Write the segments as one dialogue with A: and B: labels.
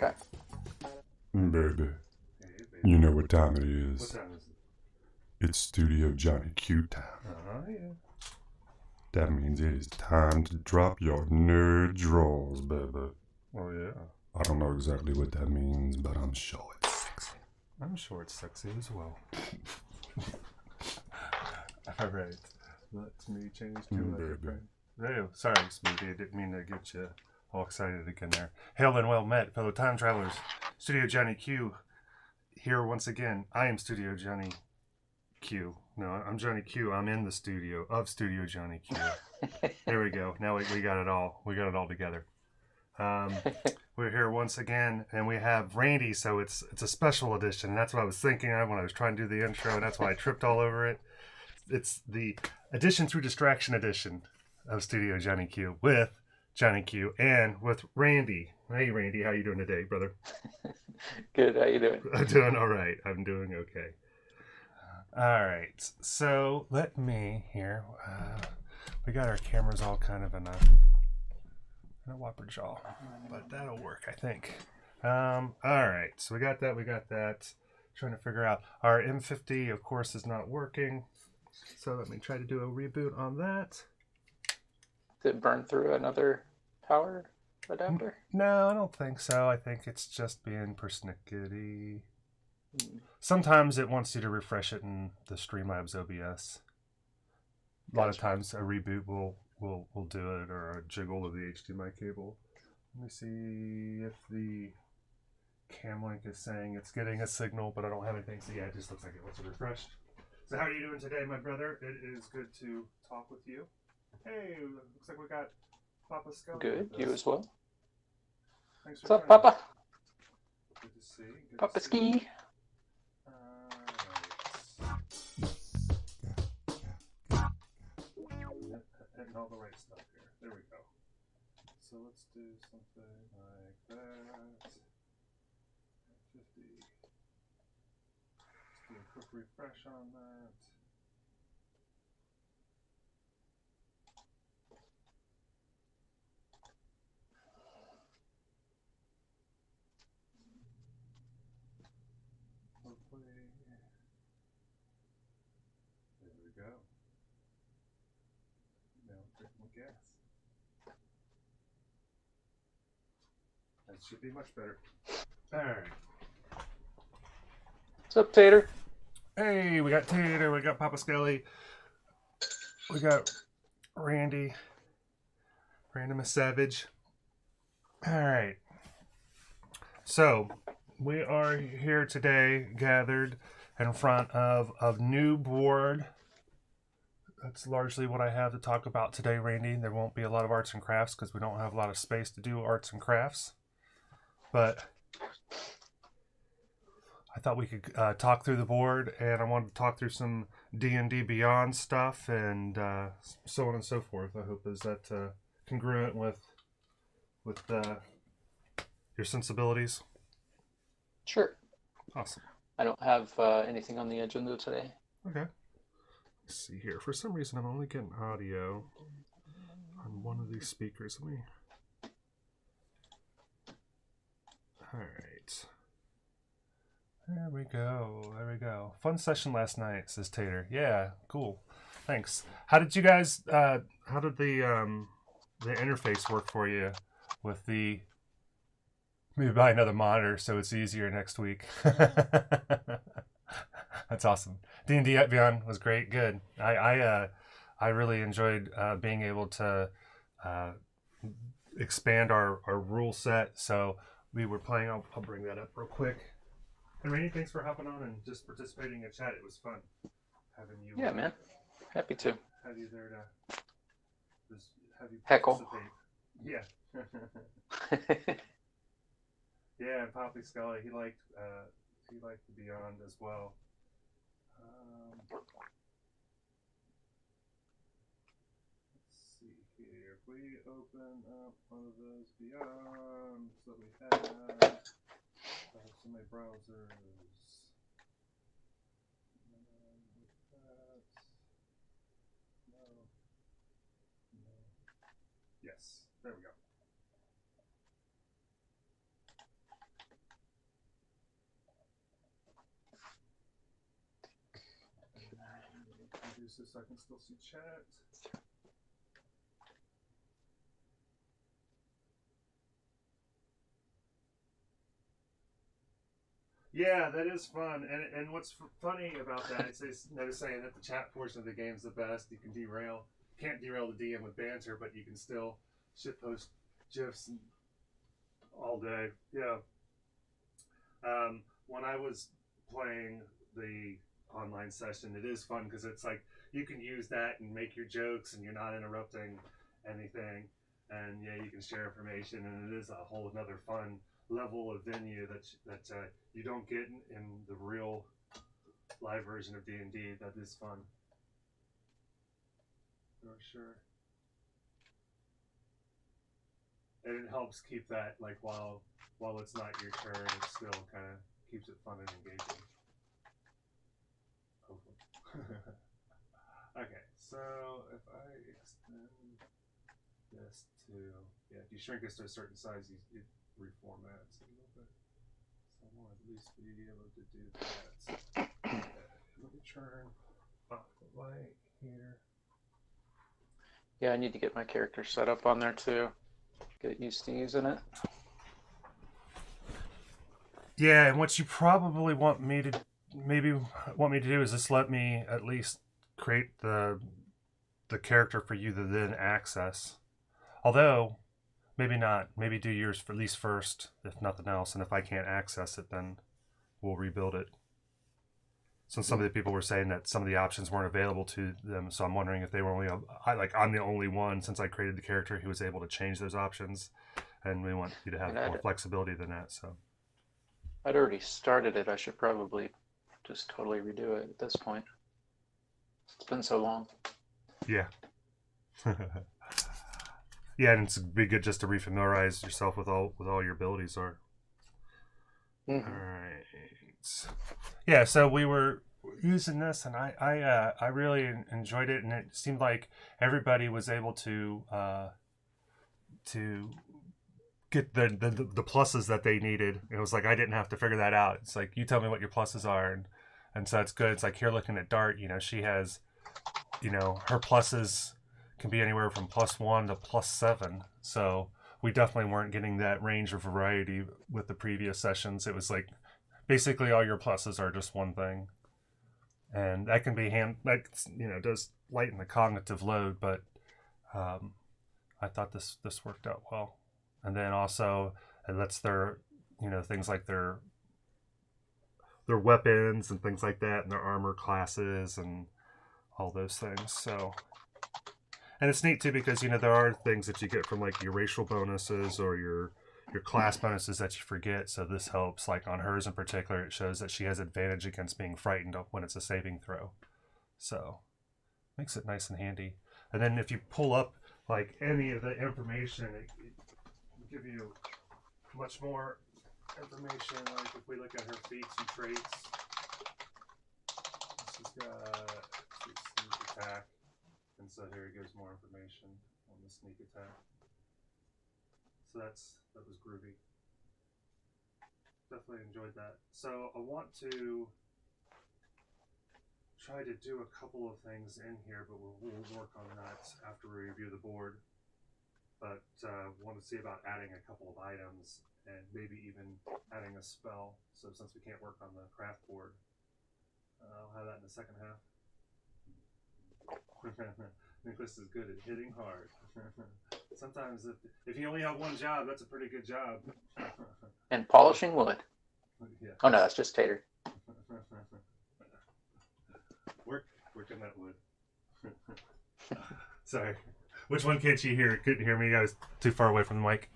A: Okay.
B: Baby,
C: Hey,
B: you
C: baby.
B: know what time it
C: What
B: is.
C: time is it?
B: It's Studio Johnny Q time.
C: Oh, yeah.
B: That means it is time to drop your nerd drawers, baby.
C: Oh, yeah.
B: I don't know exactly what that means, but I'm sure it's sexy.
C: I'm sure it's sexy as well. All right. Let me change to a
B: Baby.
C: different. Oh, sorry, Smoothie. I didn't mean to get you all excited again there. Hail and well met, fellow time travelers. Studio Johnny Q here once again. I am Studio Johnny Q. No, I'm Johnny Q. I'm in the studio of Studio Johnny Q. There we go. Now we got it all. We got it all together. We're here once again, and we have Randy, so it's a special edition. And that's what I was thinking of when I was trying to do the intro, and that's why I tripped all over it. It's the addition through distraction edition of Studio Johnny Q with Johnny Q and with Randy. Hey, Randy, how you doing today, brother?
A: Good. How you doing?
C: I'm doing all right. I'm doing okay. All right. So let me here. We got our cameras all kind of in a whopper jaw, but that'll work, I think. All right. So we got that. We got that. Trying to figure out our M50, of course, is not working. So let me try to do a reboot on that.
A: Did it burn through another power adapter?
C: No, I don't think so. I think it's just being persnickety. Sometimes it wants you to refresh it in the Streamlabs OBS. A lot of times a reboot will do it, or a jiggle of the HDMI cable. Let me see if the cam link is saying it's getting a signal, but I don't have anything. So yeah, it just looks like it wants to refresh. So how are you doing today, my brother? It is good to talk with you. Hey, looks like we got Papa Scully.
A: Good. You as well.
C: Thanks for
A: What's up,
C: joining.
A: Papa?
C: Good to see. Good
A: Papa
C: to see.
A: Ski.
C: Hitting all the right stuff here. There we go. So let's do something like that. 50. Let's do a quick refresh on that. Hopefully. There we go. Now take my gas. That should be much better. Alright.
A: What's up, Tater?
C: Hey, we got Tater, we got Papa Skelly, we got Randy, Random Savage. Alright. So, we are here today gathered in front of a new board. That's largely what I have to talk about today, Randy. There won't be a lot of arts and crafts because we don't have a lot of space to do arts and crafts. But I thought we could talk through the board, and I wanted to talk through some D&D Beyond stuff and so on and so forth. I hope is that congruent with your sensibilities.
A: Sure.
C: Awesome.
A: I don't have anything on the agenda today.
C: Okay. Let's see here. For some reason, I'm only getting audio on one of these speakers. Let me. All right. There we go. There we go. Fun session last night, says Tater. Yeah, cool. Thanks. How did you guys? How did the interface work for you with the? Maybe buy another monitor so it's easier next week. That's awesome. D&D Beyond was great. Good. I really enjoyed being able to expand our rule set. So we were playing. I'll bring that up real quick. And Rainy, thanks for hopping on and just participating in chat. It was fun having you.
A: Yeah, man. Happy to.
C: Have you there to just have you
A: Heckle.
C: participate. Yeah. Yeah, and Poppy Scully, he liked the Beyond as well. Let's see here. If we open up one of those Beyonds that we have so many browsers. No. Yes, there we go. reduce this so I can still see chat. Yeah, that is fun. And what's funny about that is they're saying that the chat portion of the game is the best. You can derail, can't derail the DM with banter, but you can still shitpost gifs all day. Yeah. When I was playing the online session, it is fun because it's like you can use that and make your jokes and you're not interrupting anything. And yeah, you can share information, and it is a whole another fun level of venue that you don't get in the real live version of D&D. That is fun, for sure. And it helps keep that, like, while it's not your turn, it still kind of keeps it fun and engaging. Hopefully. Okay, so if I extend this to, yeah, if you shrink this to a certain size, it reformats a little bit. So I want to at least be able to do that. Let me turn off the light here.
A: Yeah, I need to get my character set up on there too. Get used to using it.
C: Yeah, and what you probably want me to do is just let me at least create the character for you to then access. Although, maybe not. Maybe do yours for at least first, if nothing else. And if I can't access it, then we'll rebuild it. Since some of the people were saying that some of the options weren't available to them, so I'm wondering if they were only. I'm the only one since I created the character who was able to change those options, and we want you to have more flexibility than that. So.
A: I'd already started it. I should probably just totally redo it at this point. It's been so long.
C: Yeah. Yeah, and it'd be good just to refamiliarize yourself with all your abilities are.
A: Mm-hmm.
C: All right. Yeah, so we were using this, and I really enjoyed it, and it seemed like everybody was able to get the pluses that they needed. It was like I didn't have to figure that out. It's like you tell me what your pluses are, and so it's good. It's like here looking at Dart, she has, her pluses can be anywhere from +1 to +7. So we definitely weren't getting that range of variety with the previous sessions. It was like basically all your pluses are just one thing, and that can be does lighten the cognitive load. But I thought this worked out well. And then also it lets their, things like their weapons and things like that, and their armor classes and all those things. So, and it's neat too because there are things that you get from like your racial bonuses or your class bonuses that you forget. So this helps. Like on hers in particular, it shows that she has advantage against being frightened when it's a saving throw. So makes it nice and handy. And then if you pull up like any of the information, it give you much more information. Like if we look at her feats and traits, she's got sneak attack, and so here it gives more information on the sneak attack. So that was groovy. Definitely enjoyed that. So I want to try to do a couple of things in here, but we'll work on that after we review the board. But want to see about adding a couple of items and maybe even adding a spell. So since we can't work on the craft board, I'll have that in the second half. Nicholas is good at hitting hard. Sometimes if you only have one job, that's a pretty good job.
A: And polishing wood.
C: Yeah.
A: Oh no, that's just Tater.
C: Working that wood. Sorry. Which one can't you hear? Couldn't hear me. I was too far away from the mic.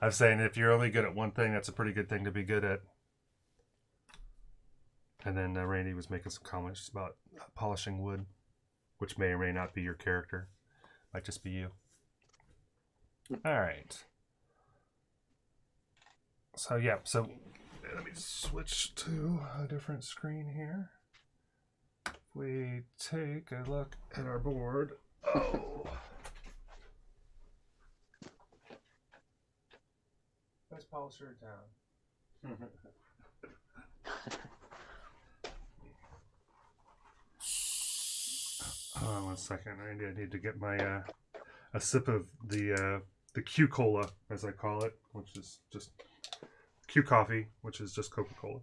C: I was saying if you're only good at one thing, that's a pretty good thing to be good at. And then Randy was making some comments about polishing wood, which may or may not be your character. Might just be you. All right. So yeah, so let me switch to a different screen here. We take a look at our board. Oh. Let's polish her down. 1 second. I need to get my a sip of the Q Cola, as I call it, which is just Q coffee, which is just Coca-Cola.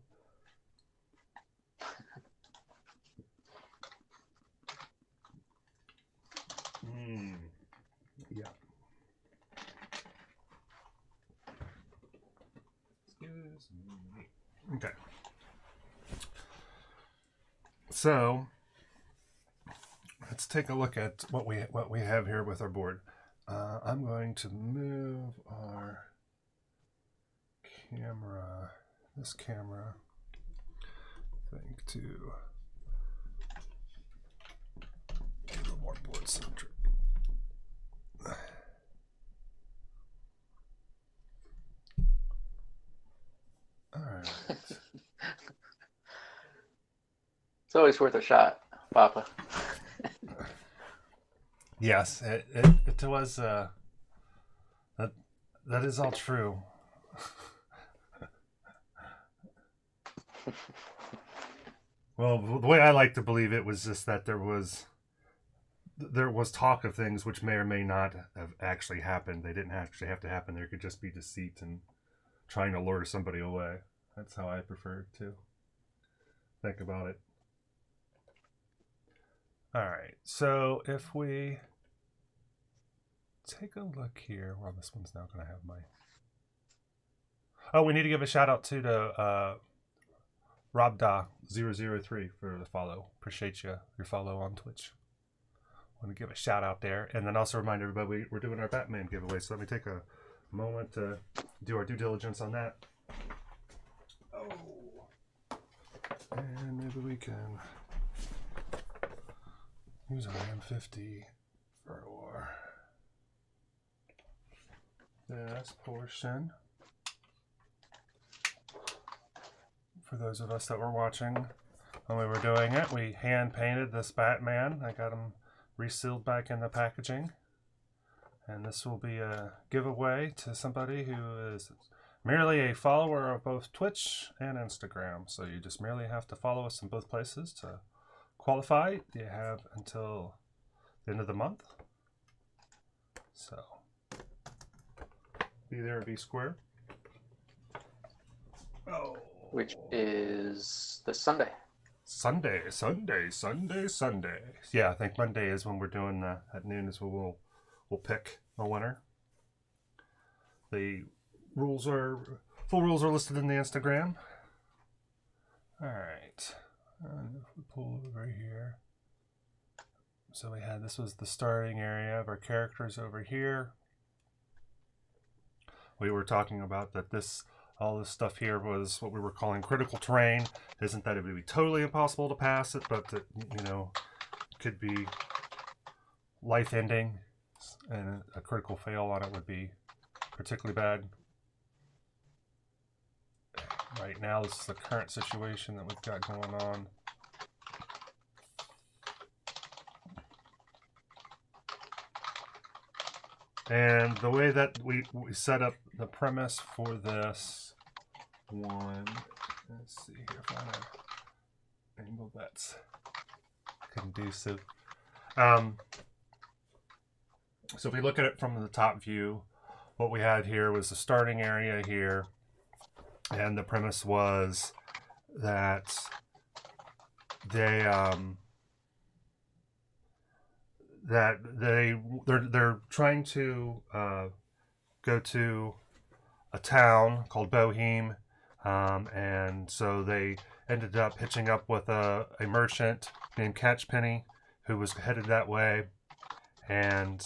C: Yeah. Excuse me. Okay. So let's take a look at what we have here with our board. I'm going to move our camera, this camera thing to be a little more board centric. All right.
A: It's always worth a shot, Papa.
C: Yes, it was. That is all true. Well, the way I like to believe it was just that there was talk of things which may or may not have actually happened. They didn't actually have to happen. There could just be deceit and trying to lure somebody away. That's how I prefer to think about it. All right, so if we take a look here, well, this one's now going to have my. Oh, we need to give a shout out to the Robda003 for the follow. Appreciate your follow on Twitch. Want to give a shout out there, and then also remind everybody we're doing our Batman giveaway. So let me take a moment to do our due diligence on that. Oh, and maybe we can use our M50 for this portion. For those of us that were watching when we were doing it, we hand painted this Batman. I got him resealed back in the packaging. And this will be a giveaway to somebody who is merely a follower of both Twitch and Instagram. So you just merely have to follow us in both places to qualify. You have until the end of the month. So be there or be square. Oh.
A: Which is this Sunday.
C: Sunday. Yeah, I think Monday is when we're doing at noon is when we'll pick a winner. The full rules are listed in the Instagram. All right. And if we pull over here. So this was the starting area of our characters over here. We were talking about that all this stuff here was what we were calling critical terrain. Isn't that it would be totally impossible to pass it, but that, could be life-ending, and a critical fail on it would be particularly bad. Right now, this is the current situation that we've got going on. And the way that we set up the premise for this one, let's see here if I want to angle that's conducive. So if we look at it from the top view, what we had here was the starting area here, and the premise was that they're trying to go to a town called Boheme, and so they ended up hitching up with a merchant named Catchpenny who was headed that way, and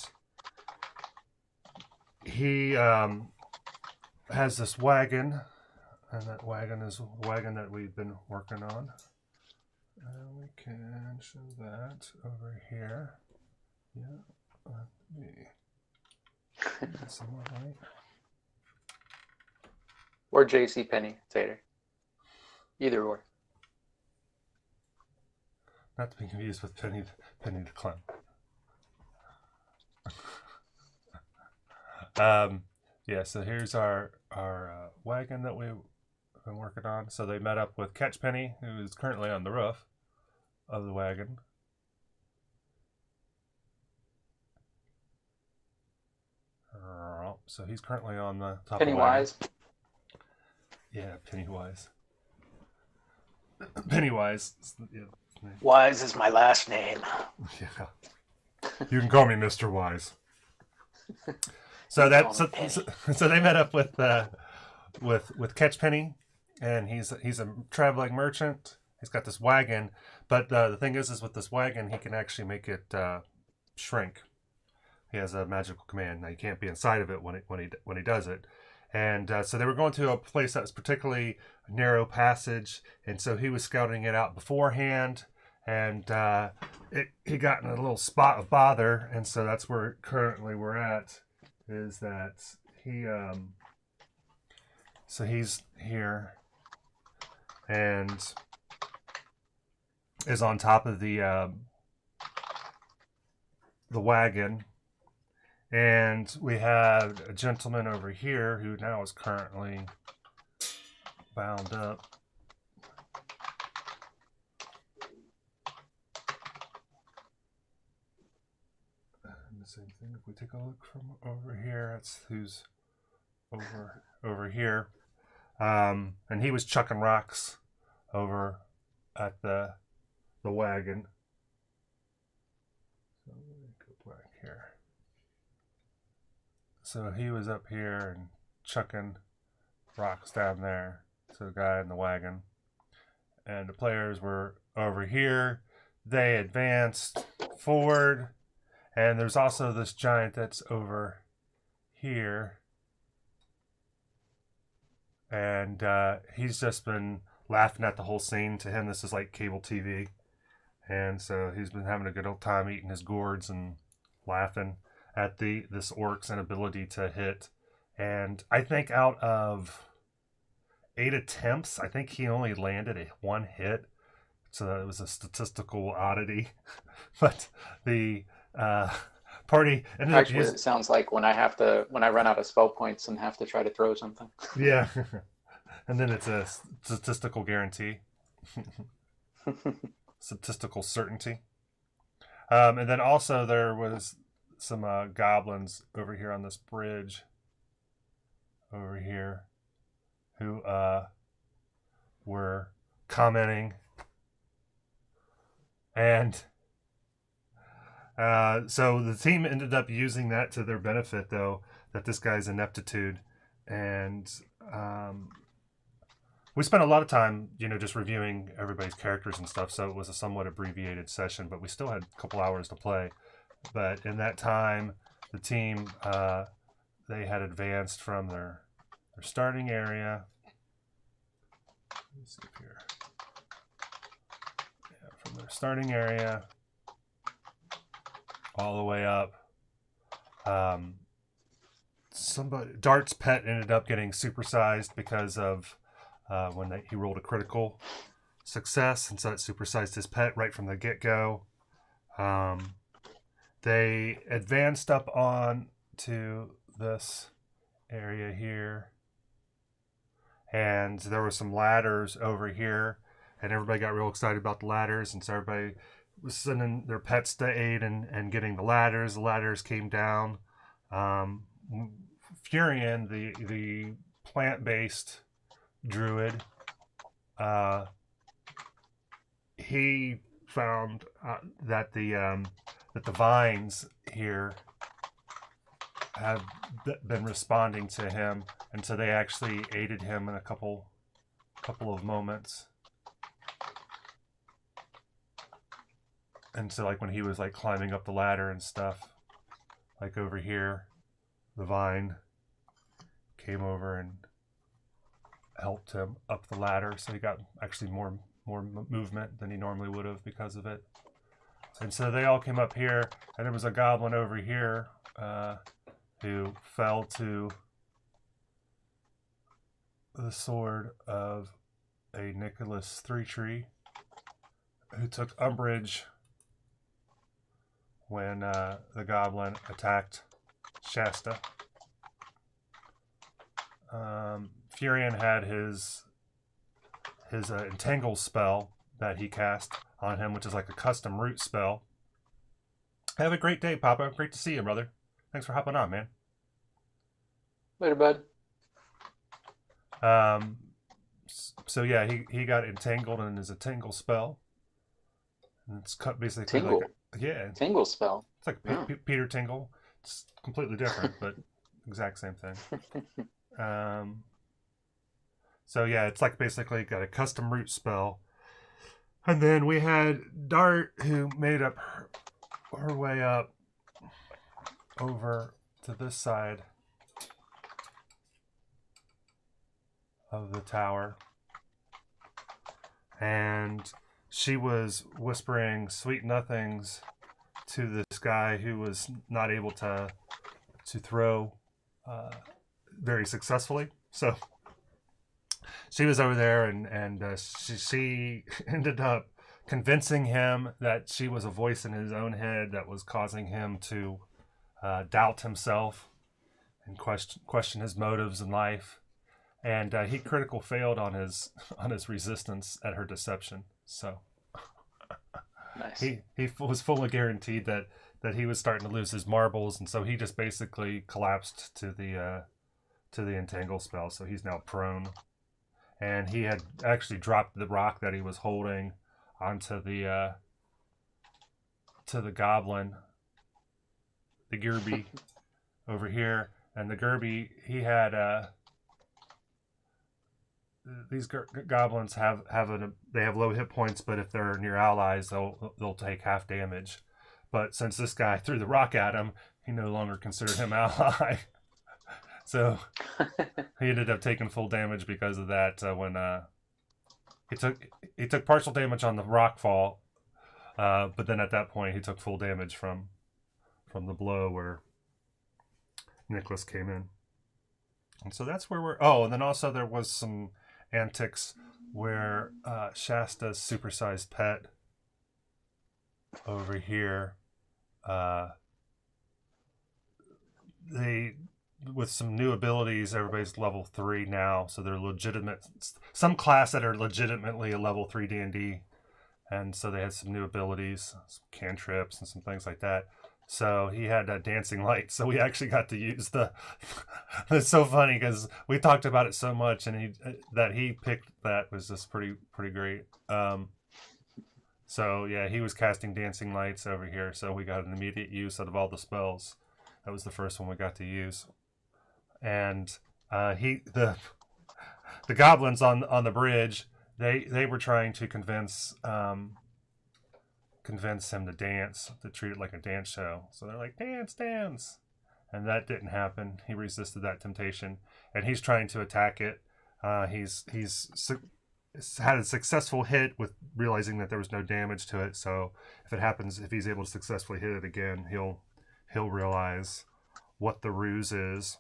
C: he has this wagon, and that wagon is a wagon that we've been working on. And we can show that over here. Yeah, let me get some more light.
A: Or J.C. Penney Tater. Either or.
C: Not to be confused with Penny the Clown. Yeah, so here's our wagon that we've been working on. So they met up with Catchpenny, who is currently on the roof of the wagon. So he's currently on the top
A: Pennywise.
C: of the wagon. Yeah, Pennywise. Pennywise. Yeah.
A: Wise is my last name.
C: Yeah. You can call me Mr. Wise. So so they met up with Catchpenny, and he's a traveling merchant. He's got this wagon, but the thing is with this wagon, he can actually make it shrink. He has a magical command. Now you can't be inside of it when he does it. And so they were going to a place that was particularly narrow passage, and so he was scouting it out beforehand. And he got in a little spot of bother, and so that's where currently we're at. Is that he? So he's here, and is on top of the wagon. And we have a gentleman over here who now is currently bound up. And the same thing, if we take a look from over here, that's who's over here. And he was chucking rocks over at the wagon. So let me go back here. So he was up here and chucking rocks down there to the guy in the wagon. And the players were over here. They advanced forward. And there's also this giant that's over here. And he's just been laughing at the whole scene. To him, this is like cable TV. And so he's been having a good old time eating his gourds and laughing at this orc's inability to hit. And I think out of 8 attempts, I think he only landed one hit. So it was a statistical oddity. But the party ended
A: Actually,
C: up
A: it sounds like when I run out of spell points and have to try to throw something.
C: Yeah. And then it's a statistical guarantee. Statistical certainty. And then also there was some goblins over here on this bridge over here who were commenting. And so the team ended up using that to their benefit, though, that this guy's ineptitude. And we spent a lot of time, just reviewing everybody's characters and stuff, so it was a somewhat abbreviated session, but we still had a couple hours to play. But in that time, the team, they had advanced from their starting area. Let me see here. Yeah, from their starting area all the way up. Dart's pet ended up getting supersized because of when he rolled a critical success, and so it supersized his pet right from the get-go. They advanced up on to this area here, and there were some ladders over here, and everybody got real excited about the ladders, and so everybody was sending their pets to aid and getting the ladders. The ladders came down. Furion, the plant-based druid, he found that the vines here have been responding to him, and so they actually aided him in a couple of moments. And so, like, when he was like climbing up the ladder and stuff, like over here, the vine came over and helped him up the ladder, so he got actually more movement than he normally would have because of it. And so they all came up here, and there was a goblin over here who fell to the sword of a Nicholas Three-Tree, who took umbrage when the goblin attacked Shasta. Furion had his entangle spell that he cast on him, which is like a custom root spell. Have a great day, Papa. Great to see you, brother. Thanks for hopping on, man.
A: Later, bud.
C: So yeah, he got entangled in his entangle spell. And it's cut basically like
A: Tingle.
C: yeah,
A: Tingle spell.
C: it's like
A: Oh.
C: Peter Tingle. It's completely different, but exact same thing. So yeah, it's like basically got a custom root spell. And then we had Dart, who made up her way up over to this side of the tower. And she was whispering sweet nothings to this guy who was not able to throw very successfully. So she was over there, and she ended up convincing him that she was a voice in his own head that was causing him to doubt himself and question his motives in life. And he critical failed on his resistance at her deception. So
A: Nice.
C: he was fully guaranteed that he was starting to lose his marbles, and so he just basically collapsed to the entangle spell. So he's now prone, and he had actually dropped the rock that he was holding onto the to the goblin, the Gerby, over here. And the Gerby, he had these goblins have low hit points, but if they're near allies, they'll take half damage. But since this guy threw the rock at him, he no longer considered him ally. So he ended up taking full damage because of that. When he took partial damage on the rock fall, but then at that point he took full damage from the blow where Nicholas came in. And so that's where we're. Oh, and then also there was some antics where Shasta's supersized pet over here, they, with some new abilities, everybody's level 3 now, so they're legitimate. Some class that are legitimately a level 3 D&D, and so they had some new abilities, some cantrips and some things like that. So he had a dancing light. So we actually got to use the. It's so funny because we talked about it so much, and he picked that was just pretty great. So yeah, he was casting dancing lights over here. So we got an immediate use out of all the spells. That was the first one we got to use, and the goblins on the bridge. They were trying to convince him to dance, to treat it like a dance show. So they're like, dance. And that didn't happen. He resisted that temptation. And he's trying to attack it. He's had a successful hit with realizing that there was no damage to it. So if he's able to successfully hit it again, he'll realize what the ruse is.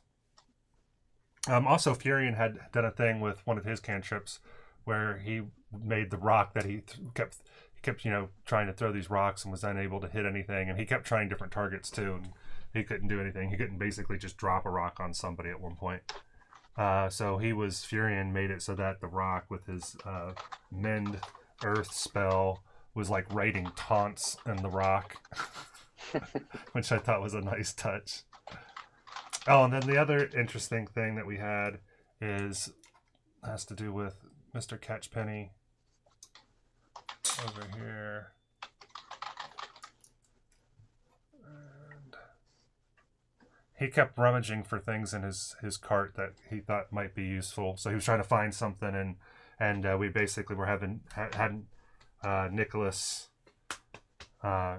C: Also, Furion had done a thing with one of his cantrips where he made the rock that he kept trying to throw these rocks and was unable to hit anything, and he kept trying different targets too, and he couldn't do anything. He couldn't basically just drop a rock on somebody at one point. So Furion made it so that the rock with his mend earth spell was like writing taunts in the rock, which I thought was a nice touch. Oh, and then the other interesting thing that we had has to do with Mr. Catchpenny over here. And he kept rummaging for things in his cart that he thought might be useful. So he was trying to find something, and we basically were had Nicholas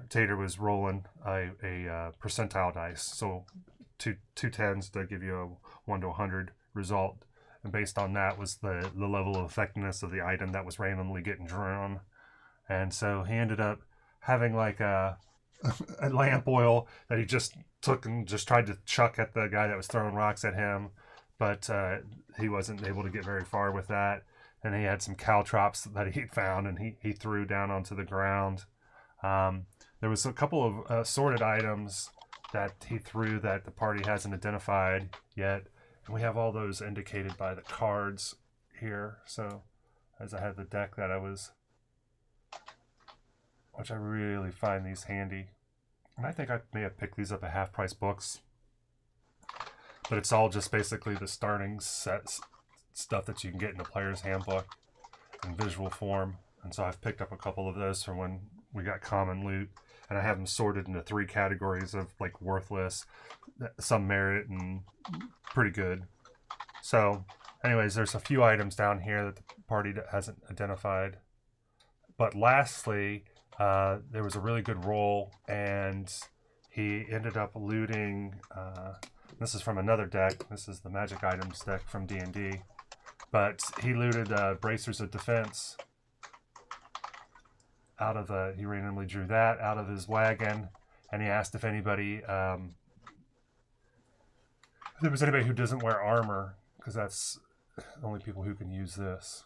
C: Tater was rolling a percentile dice. So two tens to give you a 1 to 100 result. And based on that was the level of effectiveness of the item that was randomly getting drawn. And so he ended up having like a lamp oil that he just took and just tried to chuck at the guy that was throwing rocks at him. But he wasn't able to get very far with that. And he had some caltrops that he found, and he threw down onto the ground. There was a couple of assorted items that he threw that the party hasn't identified yet. And we have all those indicated by the cards here. So as I had the deck that which I really find these handy. And I think I may have picked these up at half price books. but it's all just basically the starting set stuff that you can get in the player's handbook in visual form. And so I've picked up a couple of those from when we got common loot, and I have them sorted into 3 categories of like worthless, some merit, and pretty good. So anyways, there's a few items down here that the party hasn't identified. But lastly, there was a really good roll, and he ended up looting, this is from another deck, this is the Magic Items deck from D&D, but he looted Bracers of Defense out of he randomly drew that out of his wagon, and he asked if anybody, if there was anybody who doesn't wear armor, because that's the only people who can use this.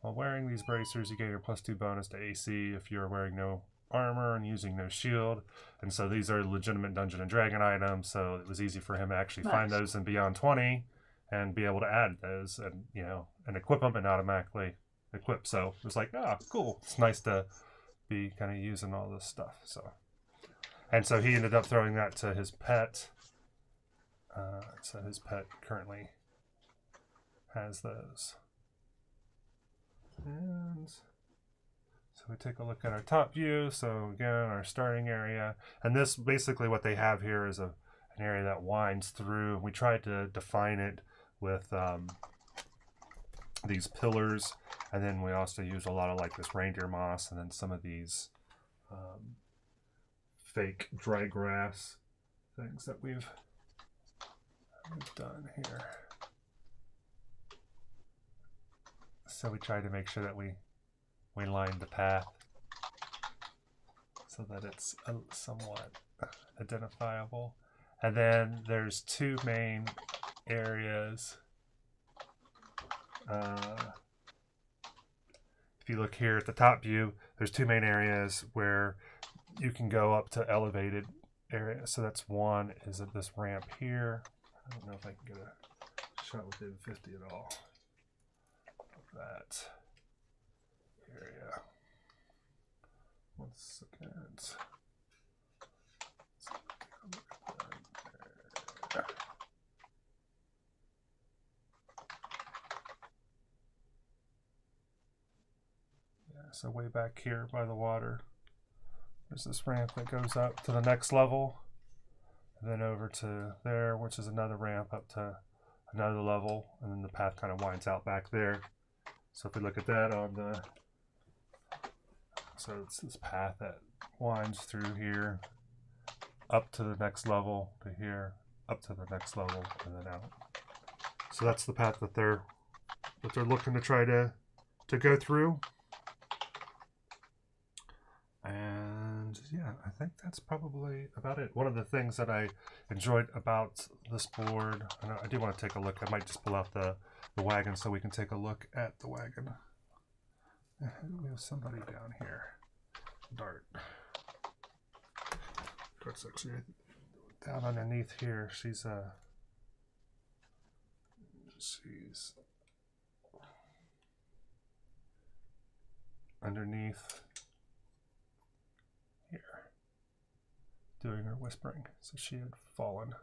C: While wearing these bracers, you get your +2 bonus to AC if you're wearing no armor and using no shield. And so these are legitimate Dungeon and Dragon items, so it was easy for him to actually find those in Beyond 20 and be able to add those and, you know, and equip them and automatically equip. So it was like, ah, cool. It's nice to be kind of using all this stuff. So, and so he ended up throwing that to his pet. So his pet currently has those. And so we take a look at our top view. So again, our starting area, and this basically what they have here is an area that winds through, and we tried to define it with these pillars, and then we also use a lot of like this reindeer moss, and then some of these fake dry grass things that we've done here. So we try to make sure that we line the path so that it's somewhat identifiable. And then there's 2 main areas. If you look here at the top view, there's 2 main areas where you can go up to elevated areas. So that's one is at this ramp here. I don't know if I can get a shot within 50 at all. That area. 1 second. Let's take a look at that. Yeah, so way back here by the water, there's this ramp that goes up to the next level, and then over to there, which is another ramp up to another level, and then the path kind of winds out back there. So if we look at that on the, so it's this path that winds through here, up to the next level, to here, up to the next level, and then out. So that's the path that they're looking to try to go through. And yeah, I think that's probably about it. One of the things that I enjoyed about this board, and I do want to take a look, I might just pull out the wagon so we can take a look at the wagon. We have somebody down here. Dart's actually down underneath here. She's underneath here doing her whispering. So she had fallen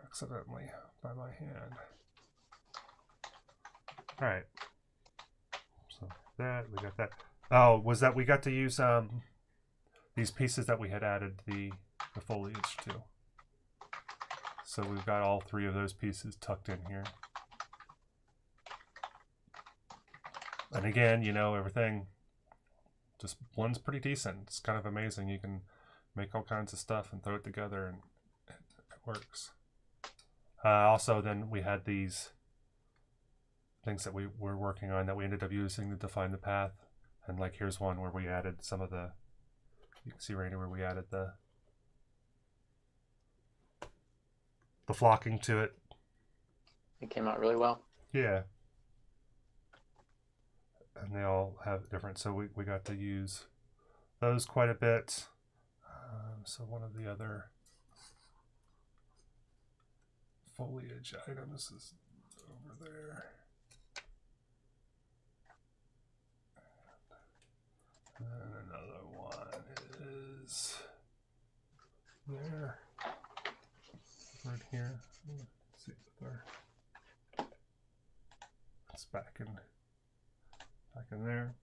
C: accidentally by my hand. All right, so that we got that. Oh, was that we got to use these pieces that we had added the foliage to. So we've got all 3 of those pieces tucked in here. And again, you know, everything just blends pretty decent. It's kind of amazing. You can make all kinds of stuff and throw it together, and it works. Also, then we had these things that we were working on that we ended up using to define the path. And like here's one where we added some of the, you can see right here where we added the flocking to it.
A: It came out really well.
C: Yeah. And they all have different, so we got to use those quite a bit. So one of the other foliage items is over there. And another one is there. Right here. Let's see if it's back in there.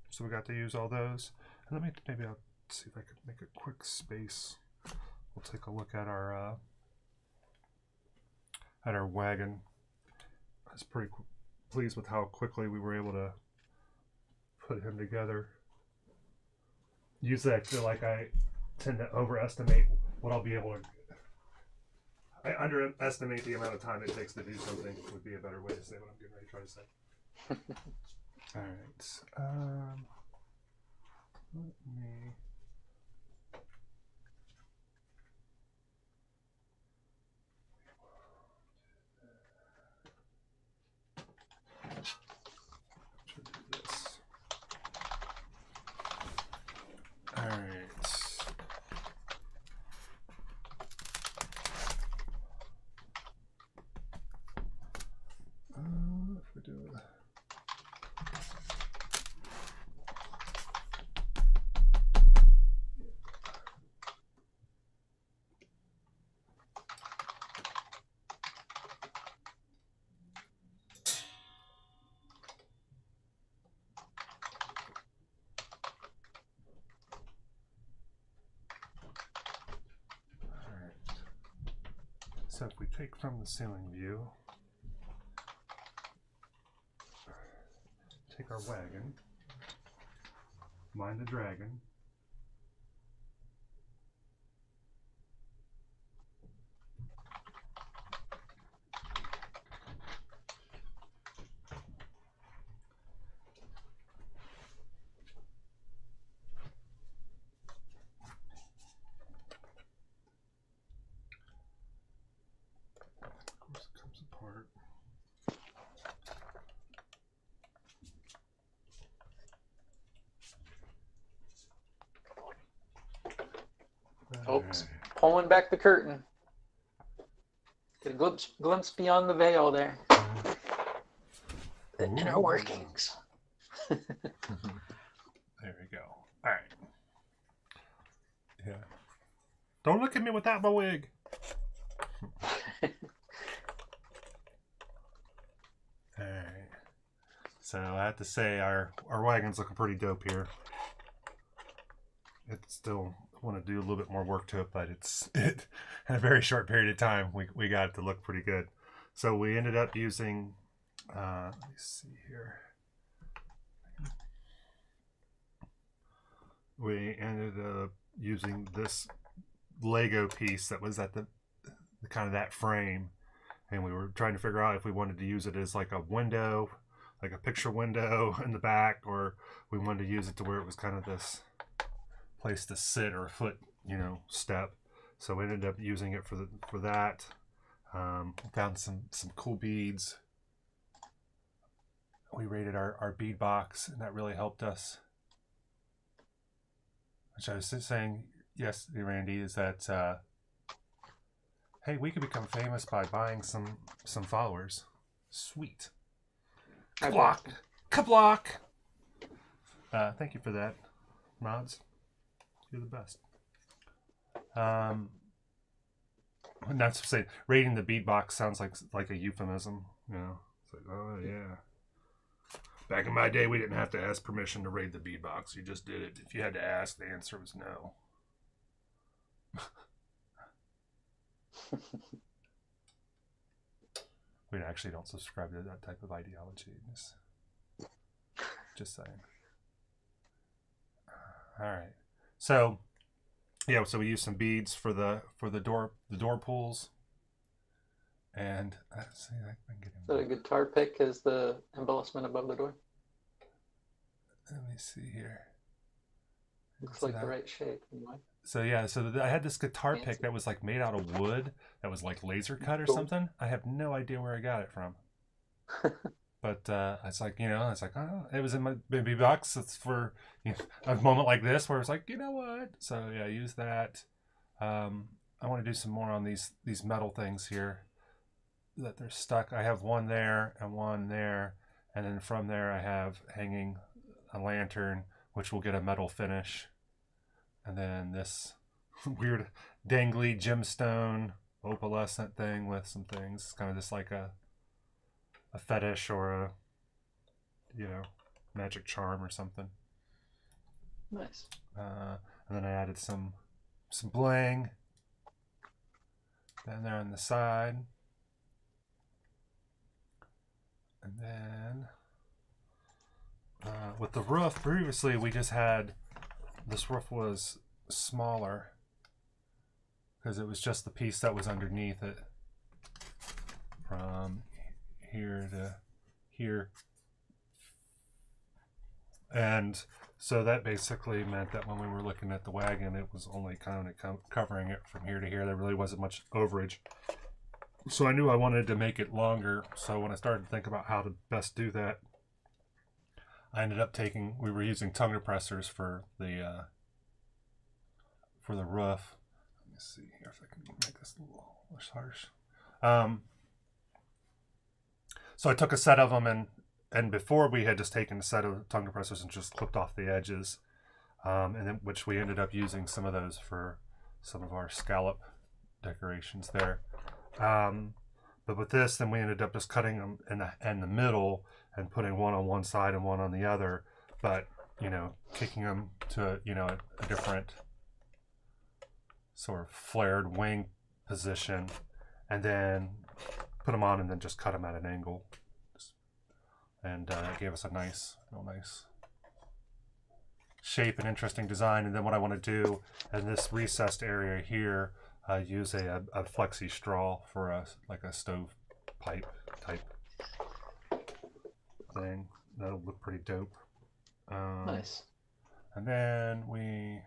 C: So we got to use all those. And maybe I'll see if I can make a quick space. We'll take a look at our wagon. I was pretty pleased with how quickly we were able to put him together. Usually I feel like I tend to overestimate what I'll be able to. I underestimate the amount of time it takes to do something, would be a better way to say what I'm getting ready to try to say. Alright. Let me. Alright. If we do it. So if we take from the ceiling view, take our wagon, mind the dragon, apart.
A: Oops, pulling back the curtain. Get a glimpse beyond the veil there. The inner workings.
C: There we go. All right. Yeah. Don't look at me without my wig. Alright. So I have to say our wagon's looking pretty dope here. It still want to do a little bit more work to it, but in a very short period of time we got it to look pretty good. So we ended up using let me see here. We ended up using this Lego piece that was at the kind of that frame, and we were trying to figure out if we wanted to use it as like a window, like a picture window in the back, or we wanted to use it to where it was kind of this place to sit or a foot, step. So we ended up using it for that. Found some cool beads. We rated our bead box, and that really helped us. Which I was saying, yes, Randy, is that hey, we could become famous by buying some followers. Sweet. Kablock. Kablock. Thank you for that, Mods. You're the best. Not to say rating the bead box sounds like a euphemism. It's like, oh yeah. Back in my day, we didn't have to ask permission to raid the bead box. You just did it. If you had to ask, the answer was no. We actually don't subscribe to that type of ideology. Just saying. All right. So, yeah. So we used some beads for the door pulls, and let's see. I can get
A: So a guitar pick is the embellishment above the door.
C: Let me see here.
A: Looks like the right shape. Anyway.
C: So yeah, I had this guitar pick that was like made out of wood, that was like laser cut or something. I have no idea where I got it from. But it's like, oh, it was in my baby box. It's for a moment like this where it's like, you know what? So yeah, use that. I want to do some more on these metal things here that they're stuck. I have one there and one there, and then from there I have hanging a lantern, which will get a metal finish. And then this weird dangly gemstone opalescent thing with some things. It's kind of just like a fetish or a, you know, magic charm or something.
A: Nice.
C: And then I added some bling down there on the side. And then with the roof, previously we just had, this roof was smaller because it was just the piece that was underneath it from here to here. And so that basically meant that when we were looking at the wagon, it was only kind of covering it from here to here. There really wasn't much overage. So I knew I wanted to make it longer. So when I started to think about how to best do that, I ended up we were using tongue depressors for the roof. Let me see here if I can make this a little less harsh. So I took a set of them, and before we had just taken a set of tongue depressors and just clipped off the edges, and then which we ended up using some of those for some of our scallop decorations there. But with this, then we ended up just cutting them in the middle and putting one on one side and one on the other, but, you know, kicking them to, you know, a different sort of flared wing position, and then put them on and then just cut them at an angle. And it gave us a real nice shape and interesting design. And then what I want to do in this recessed area here, use a flexi straw for like a stove pipe type thing. That'll look pretty dope.
A: Nice.
C: And then we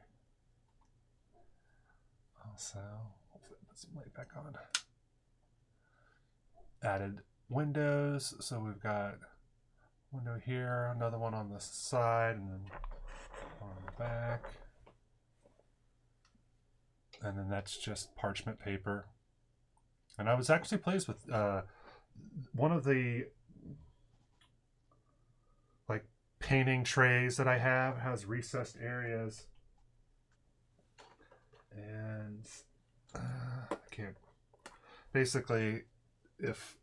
C: also, put some light back on, added windows. So we've got window here, another one on the side, and then one on the back. And then that's just parchment paper. And I was actually pleased with one of the like painting trays that I have has recessed areas, and I can't, basically, if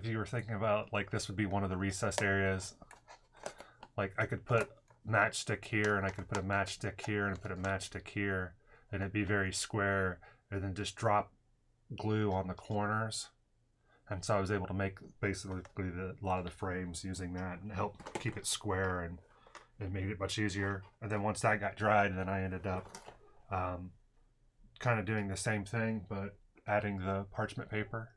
C: you were thinking about, like, this would be one of the recessed areas, like I could put matchstick here, and I could put a matchstick here, and put a matchstick here, and it'd be very square, and then just drop glue on the corners. And so I was able to make basically a lot of the frames using that, and help keep it square, and it made it much easier. And then once that got dried, then I ended up kind of doing the same thing, but adding the parchment paper.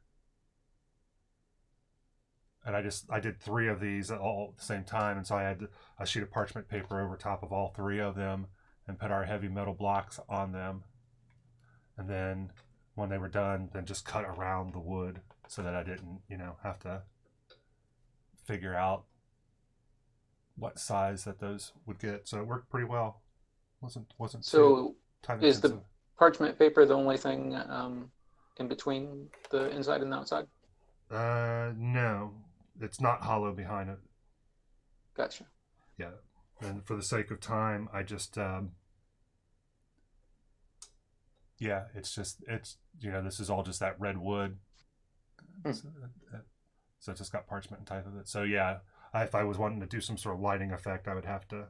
C: And I did 3 of these all at the same time, and so I had a sheet of parchment paper over top of all 3 of them, and put our heavy metal blocks on them. And then when they were done, then just cut around the wood so that I didn't, you know, have to figure out what size that those would get. So it worked pretty well. Wasn't
A: So
C: time
A: is the
C: intensive.
A: parchment paper the only thing in between the inside and the outside?
C: No, it's not hollow behind it.
A: Gotcha.
C: Yeah, and for the sake of time, I just yeah, it's you know, this is all just that red wood. So it's just got parchment and type of it. So yeah, if I was wanting to do some sort of lighting effect, I would have to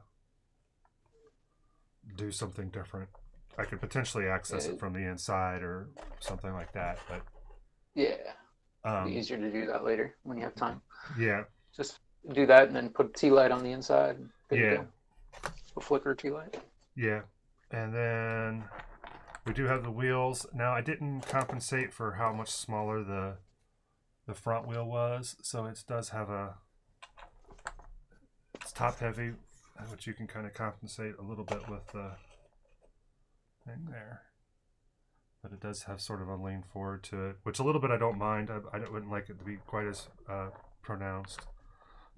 C: do something different. I could potentially access it from the inside or something like that, but
A: yeah, it'd be easier to do that later when you have time.
C: Yeah,
A: Just do that and then put a tea light on the inside. There you
C: yeah,
A: go. A flicker tea light.
C: yeah. And then we do have the wheels. Now I didn't compensate for how much smaller the front wheel was, so it does have it's top heavy, which you can kind of compensate a little bit with the thing there. But it does have sort of a lean forward to it, which a little bit I don't mind. I wouldn't like it to be quite as pronounced.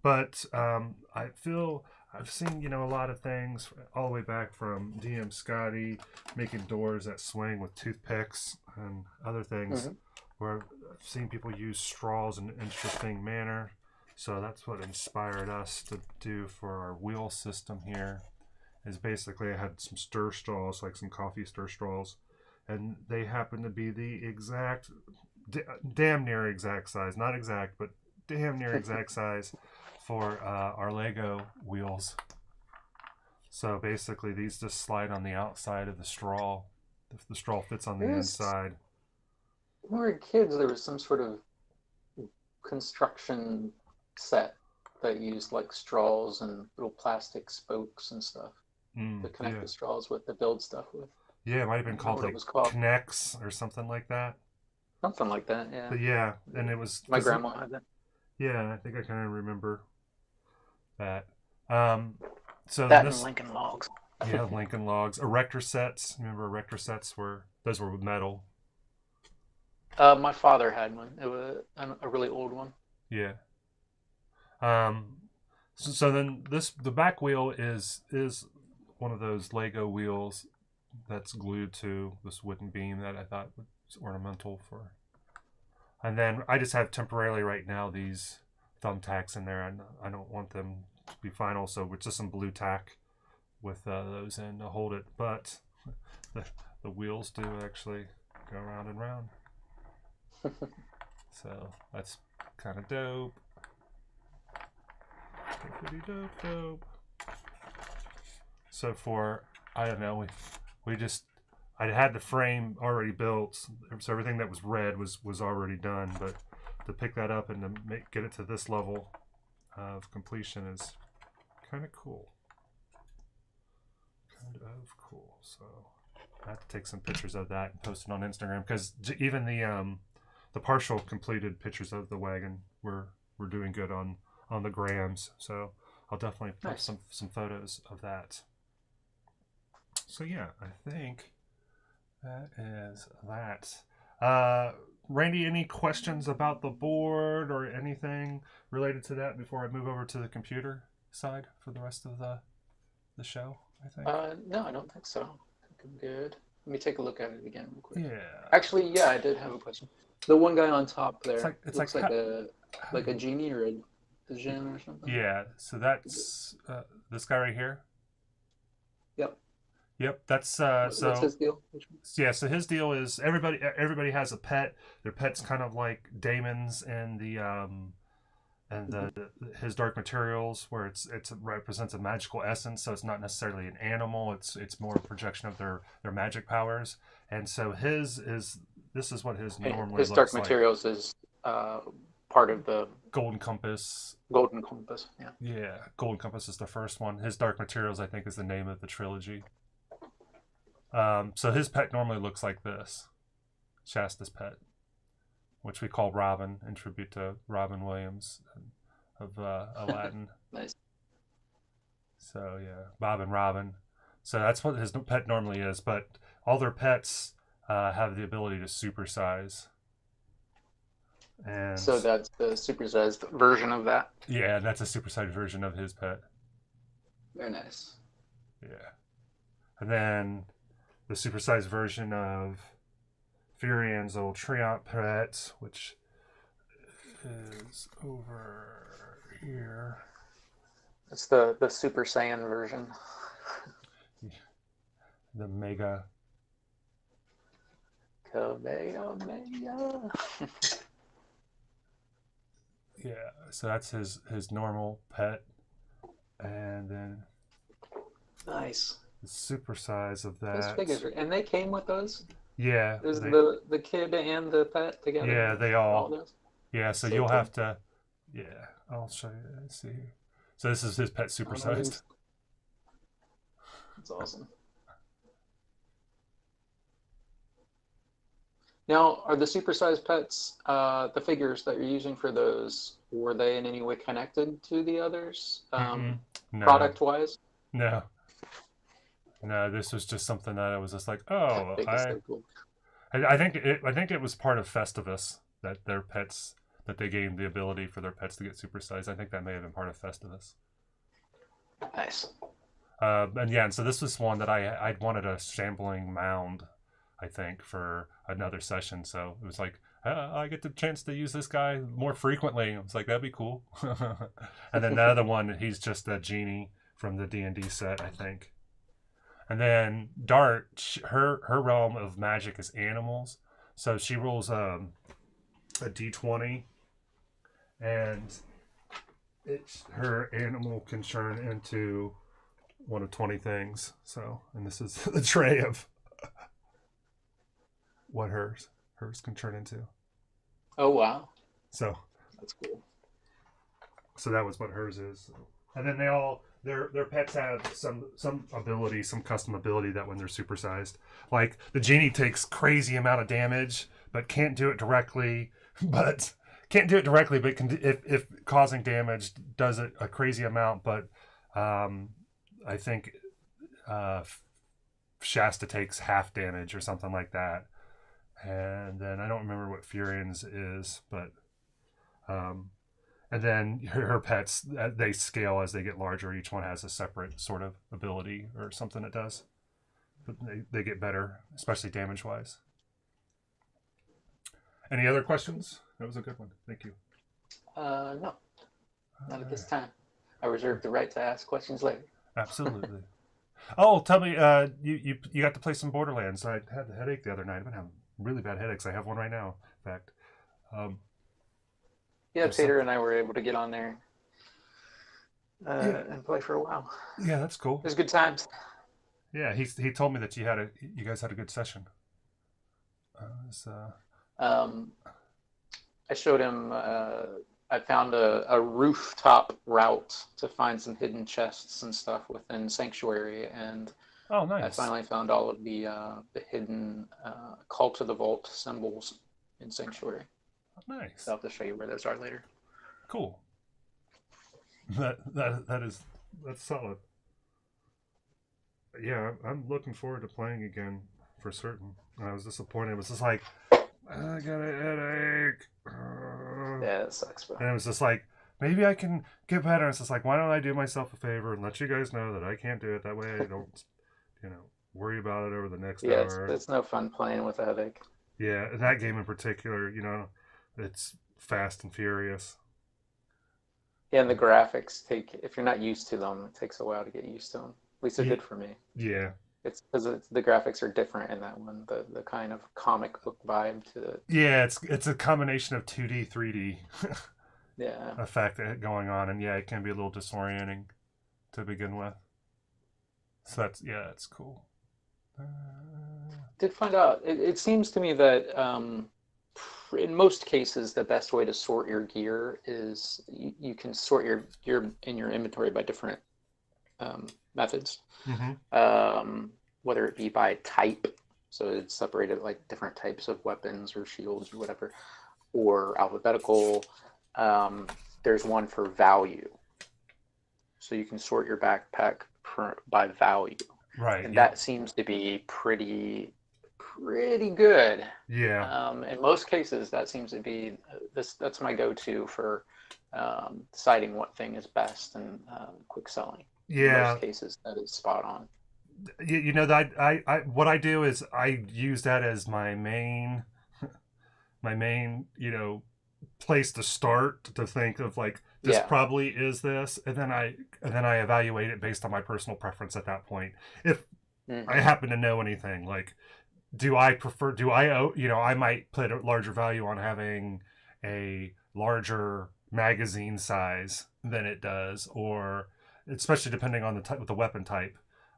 C: But I feel I've seen, you know, a lot of things all the way back from DM Scotty making doors that swing with toothpicks and other things, where I've seen people use straws in an interesting manner. So that's what inspired us to do for our wheel system here, is basically I had some stir straws, like some coffee stir straws, and they happen to be the exact, damn near exact size, not exact, but damn near exact size for our Lego wheels. So basically, these just slide on the outside of the straw. If the straw fits on the inside.
A: When we were kids, there was some sort of construction set that used like straws and little plastic spokes and stuff to connect the straws with, to build stuff with.
C: Yeah, it might have been called like Connects or something like that.
A: Something like that, yeah.
C: But yeah, and it was
A: my grandma had that.
C: Yeah, I think I kind of remember that. So
A: that and Lincoln Logs.
C: Yeah, Lincoln Logs. Erector sets. Remember erector sets were with metal.
A: My father had one. It was a really old one.
C: Yeah. So then the back wheel is one of those Lego wheels that's glued to this wooden beam that I thought was ornamental for. And then I just have temporarily right now these thumbtacks in there, and I don't want them to be final, so it's just some blue tack with those in to hold it. But the wheels do actually go round and round. So that's kind of dope. Pretty dope. So for, I don't know, I had the frame already built, so everything that was red was already done, but to pick that up and to get it to this level of completion is kind of cool. So I have to take some pictures of that and post it on Instagram, because even the partial completed pictures of the wagon were doing good on the grams, so I'll definitely post some photos of that. So yeah, I think that is that. Randy, any questions about the board or anything related to that before I move over to the computer side for the rest of the show, I think?
A: No, I don't think so. I think I'm good. Let me take a look at it again real quick.
C: Yeah.
A: Actually, yeah, I did have a question. The one guy on top there,
C: it's
A: looks like a genie or a djinn or something.
C: Yeah, so that's this guy right here. Yep, that's
A: what's his deal?
C: Yeah, so his deal is everybody has a pet. Their pet's kind of like Damon's and his Dark Materials, where it represents a magical essence, so it's not necessarily an animal, it's more a projection of their magic powers. And so this is what his normally
A: his
C: looks
A: Dark Materials is part of the
C: Golden Compass.
A: Golden Compass, yeah.
C: Yeah, Golden Compass is the first one. His Dark Materials, I think, is the name of the trilogy. So his pet normally looks like this, Shasta's pet, which we call Robin, in tribute to Robin Williams of Aladdin.
A: Nice.
C: So yeah, Bob and Robin. So that's what his pet normally is, but all their pets have the ability to supersize. And
A: so that's the supersized version of that?
C: Yeah, that's a supersized version of his pet.
A: Very nice.
C: Yeah. And then the supersized version of Furian's old Triumph pet, which is over here.
A: It's the Super Saiyan version.
C: The Mega.
A: Kamehameha.
C: Yeah, so that's his normal pet. And then
A: nice.
C: The super size of that.
A: Those figures and they came with those?
C: Yeah.
A: There's the kid and the pet together?
C: Yeah, they all yeah, so you'll have to... Yeah, I'll show you. Let's see here. So this is his pet supersized.
A: That's awesome. Now, are the supersized pets, the figures that you're using for those, were they in any way connected to the others,
C: No.
A: product-wise?
C: No. No, this was just something that I was just like, oh,
A: so cool.
C: I think it was part of Festivus that their pets, that they gave the ability for their pets to get supersized. I think that may have been part of Festivus.
A: Nice.
C: And so this was one that I'd wanted a shambling mound, I think, for another session. So it was like, I get the chance to use this guy more frequently. I was like, that'd be cool. And then the other one, he's just a genie from the D&D set, I think. And then Dart, her realm of magic is animals. So she rolls a d20, and her animal can turn into one of 20 things. So, and this is the tray of what hers can turn into.
A: Oh wow,
C: So
A: that's cool.
C: so that was what hers is. And then their pets have some ability, some custom ability that when they're supersized, like the genie takes crazy amount of damage, but can't do it directly. But can, if causing damage, does it a crazy amount. But I think Shasta takes half damage or something like that. And then I don't remember what Furian's is, but and then her pets, they scale as they get larger. Each one has a separate sort of ability or something it does, but they get better, especially damage wise. Any other questions? That was a good one. Thank you.
A: No, not at this time. I reserve the right to ask questions later.
C: Absolutely. Oh, tell me, you got to play some Borderlands. I had the headache the other night. I've been having really bad headaches. I have one right now, in fact.
A: Yeah, Tater and I were able to get on there and play for a while.
C: Yeah, that's cool.
A: It was good times.
C: Yeah, he told me that you guys had a good session.
A: I showed him. I found a rooftop route to find some hidden chests and stuff within Sanctuary, and
C: oh, nice.
A: I finally found all of the hidden Call to the Vault symbols in Sanctuary.
C: Nice.
A: So I'll have to show you where those are later.
C: Cool. That's solid. Yeah, I'm looking forward to playing again for certain. I was disappointed. It was just like, I got a headache.
A: Yeah, that sucks, bro.
C: And it was just like, maybe I can get better. It's just like, why don't I do myself a favor and let you guys know that I can't do it? That way I don't, worry about it over the next hour.
A: It's no fun playing with a headache.
C: Yeah, and that game in particular, it's fast and furious.
A: Yeah, and the graphics if you're not used to them, it takes a while to get used to them. At least it did for me.
C: Yeah.
A: It's because the graphics are different in that one. The kind of comic book vibe to it.
C: Yeah, it's a combination of 2D, 3D
A: yeah
C: effect going on, and yeah, it can be a little disorienting to begin with. So that's cool.
A: Did find out. It seems to me that in most cases, the best way to sort your gear is you can sort your gear in your inventory by different methods.
C: Mm-hmm.
A: Whether it be by type, so it's separated like different types of weapons or shields or whatever, or alphabetical. There's one for value, so you can sort your backpack by value.
C: Right.
A: And that seems to be pretty good.
C: Yeah.
A: In most cases, that seems to be that's my go-to for deciding what thing is best and quick selling.
C: Yeah.
A: In most cases, that is spot on.
C: That I what I do is I use that as my main place to start, to think of like this probably is this, and then I evaluate it based on my personal preference at that point. If I happen to know anything, like I might put a larger value on having a larger magazine size than it does, or especially depending on the type with the weapon type,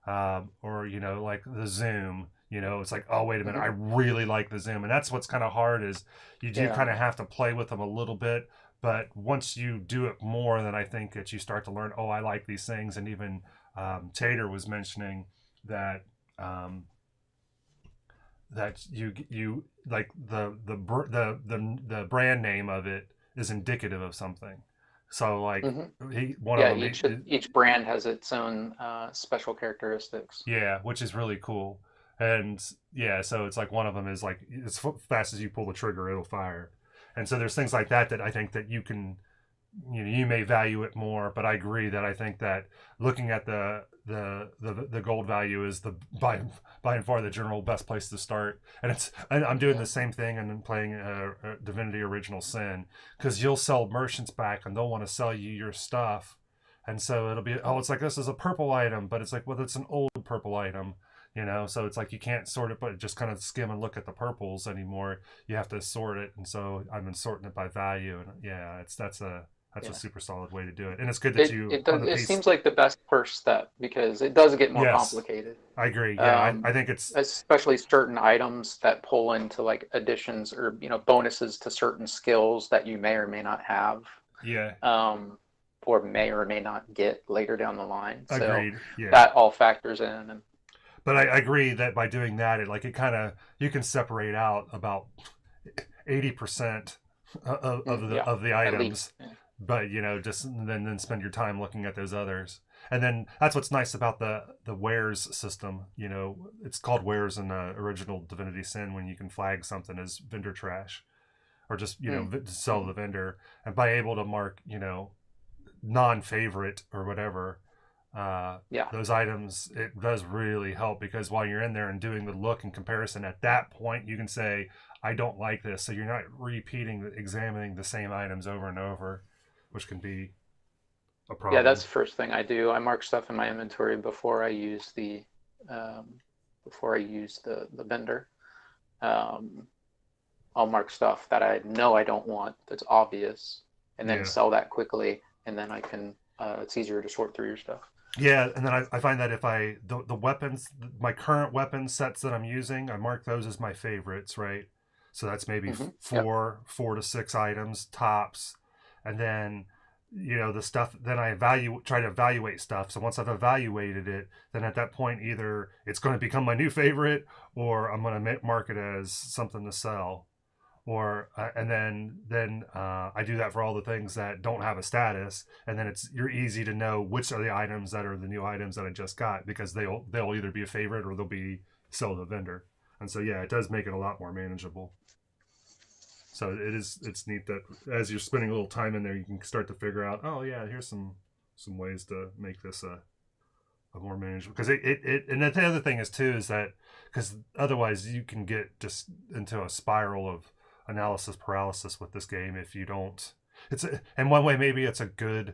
C: or like the zoom. It's like, oh, wait a minute, I really like the zoom. And that's what's kind of hard is you do kind of have to play with them a little bit. But once you do it more, then I think that you start to learn, oh, I like these things. And even Tater was mentioning that that you like the brand name of it is indicative of something. So like of them,
A: each brand has its own special characteristics.
C: Yeah, which is really cool. And yeah, so it's like one of them is like as fast as you pull the trigger, it'll fire. And so there's things like that I think that you can, you may value it more. But I agree that I think that looking at the gold value is the by and far the general best place to start. And I'm doing the same thing and then playing Divinity Original Sin, because you'll sell merchants back and they'll want to sell you your stuff And so it'll be, oh, it's like this is a purple item, but it's like, well, it's an old purple item, you know? So it's like you can't sort it, but just kind of skim and look at the purples anymore. You have to sort it. And so I've been sorting it by value. And yeah, that's a super solid way to do it. And it's good that
A: it seems like the best first step because it does get more complicated.
C: I agree. Yeah, I think it's
A: especially certain items that pull into like additions or bonuses to certain skills that you may or may not have.
C: Yeah.
A: Or may or may not get later down the line. So
C: agreed. Yeah.
A: That all factors in.
C: But I agree that by doing that, it kind of, you can separate out about 80% of the items. Yeah. But just then spend your time looking at those others. And then that's what's nice about the wares system. It's called wares in the original Divinity Sin, when you can flag something as vendor trash, or just sell the vendor. And by able to mark non-favorite or whatever, those items, it does really help, because while you're in there and doing the look and comparison, at that point you can say, I don't like this, so you're not examining the same items over and over, which can be a problem.
A: Yeah, that's the first thing I do. I mark stuff in my inventory before I use the vendor. I'll mark stuff that I know I don't want, that's obvious, and then sell that quickly, and then I can it's easier to sort through your stuff.
C: Yeah, and then I find that if the weapons, my current weapon sets that I'm using, I mark those as my favorites, right? So that's maybe 4 to 6 items tops. And then, the stuff, then I try to evaluate stuff. So once I've evaluated it, then at that point, either it's going to become my new favorite, or I'm going to mark it as something to sell. Or and then I do that for all the things that don't have a status, and then you're easy to know which are the items that are the new items that I just got, because they'll either be a favorite or they'll be sold to the vendor. And so it does make it a lot more manageable. So it's neat that as you're spending a little time in there, you can start to figure out, oh yeah, here's some ways to make this a more manageable. Because and the other thing is too, is that because otherwise you can get just into a spiral of analysis paralysis with this game if you don't. In one way, maybe it's a good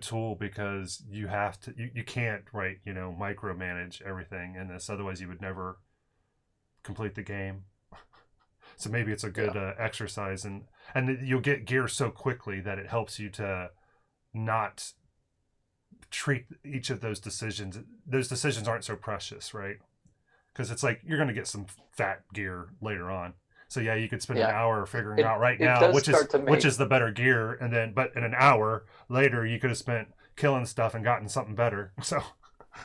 C: tool, because you have to, you can't micromanage everything in this, otherwise you would never complete the game. So maybe it's a good exercise, and you'll get gear so quickly that it helps you to not treat each of those decisions. Those decisions aren't so precious, right? Because it's like you're going to get some fat gear later on. So you could spend an hour figuring out right now which is the better gear, and then but in an hour later you could have spent killing stuff and gotten something better. So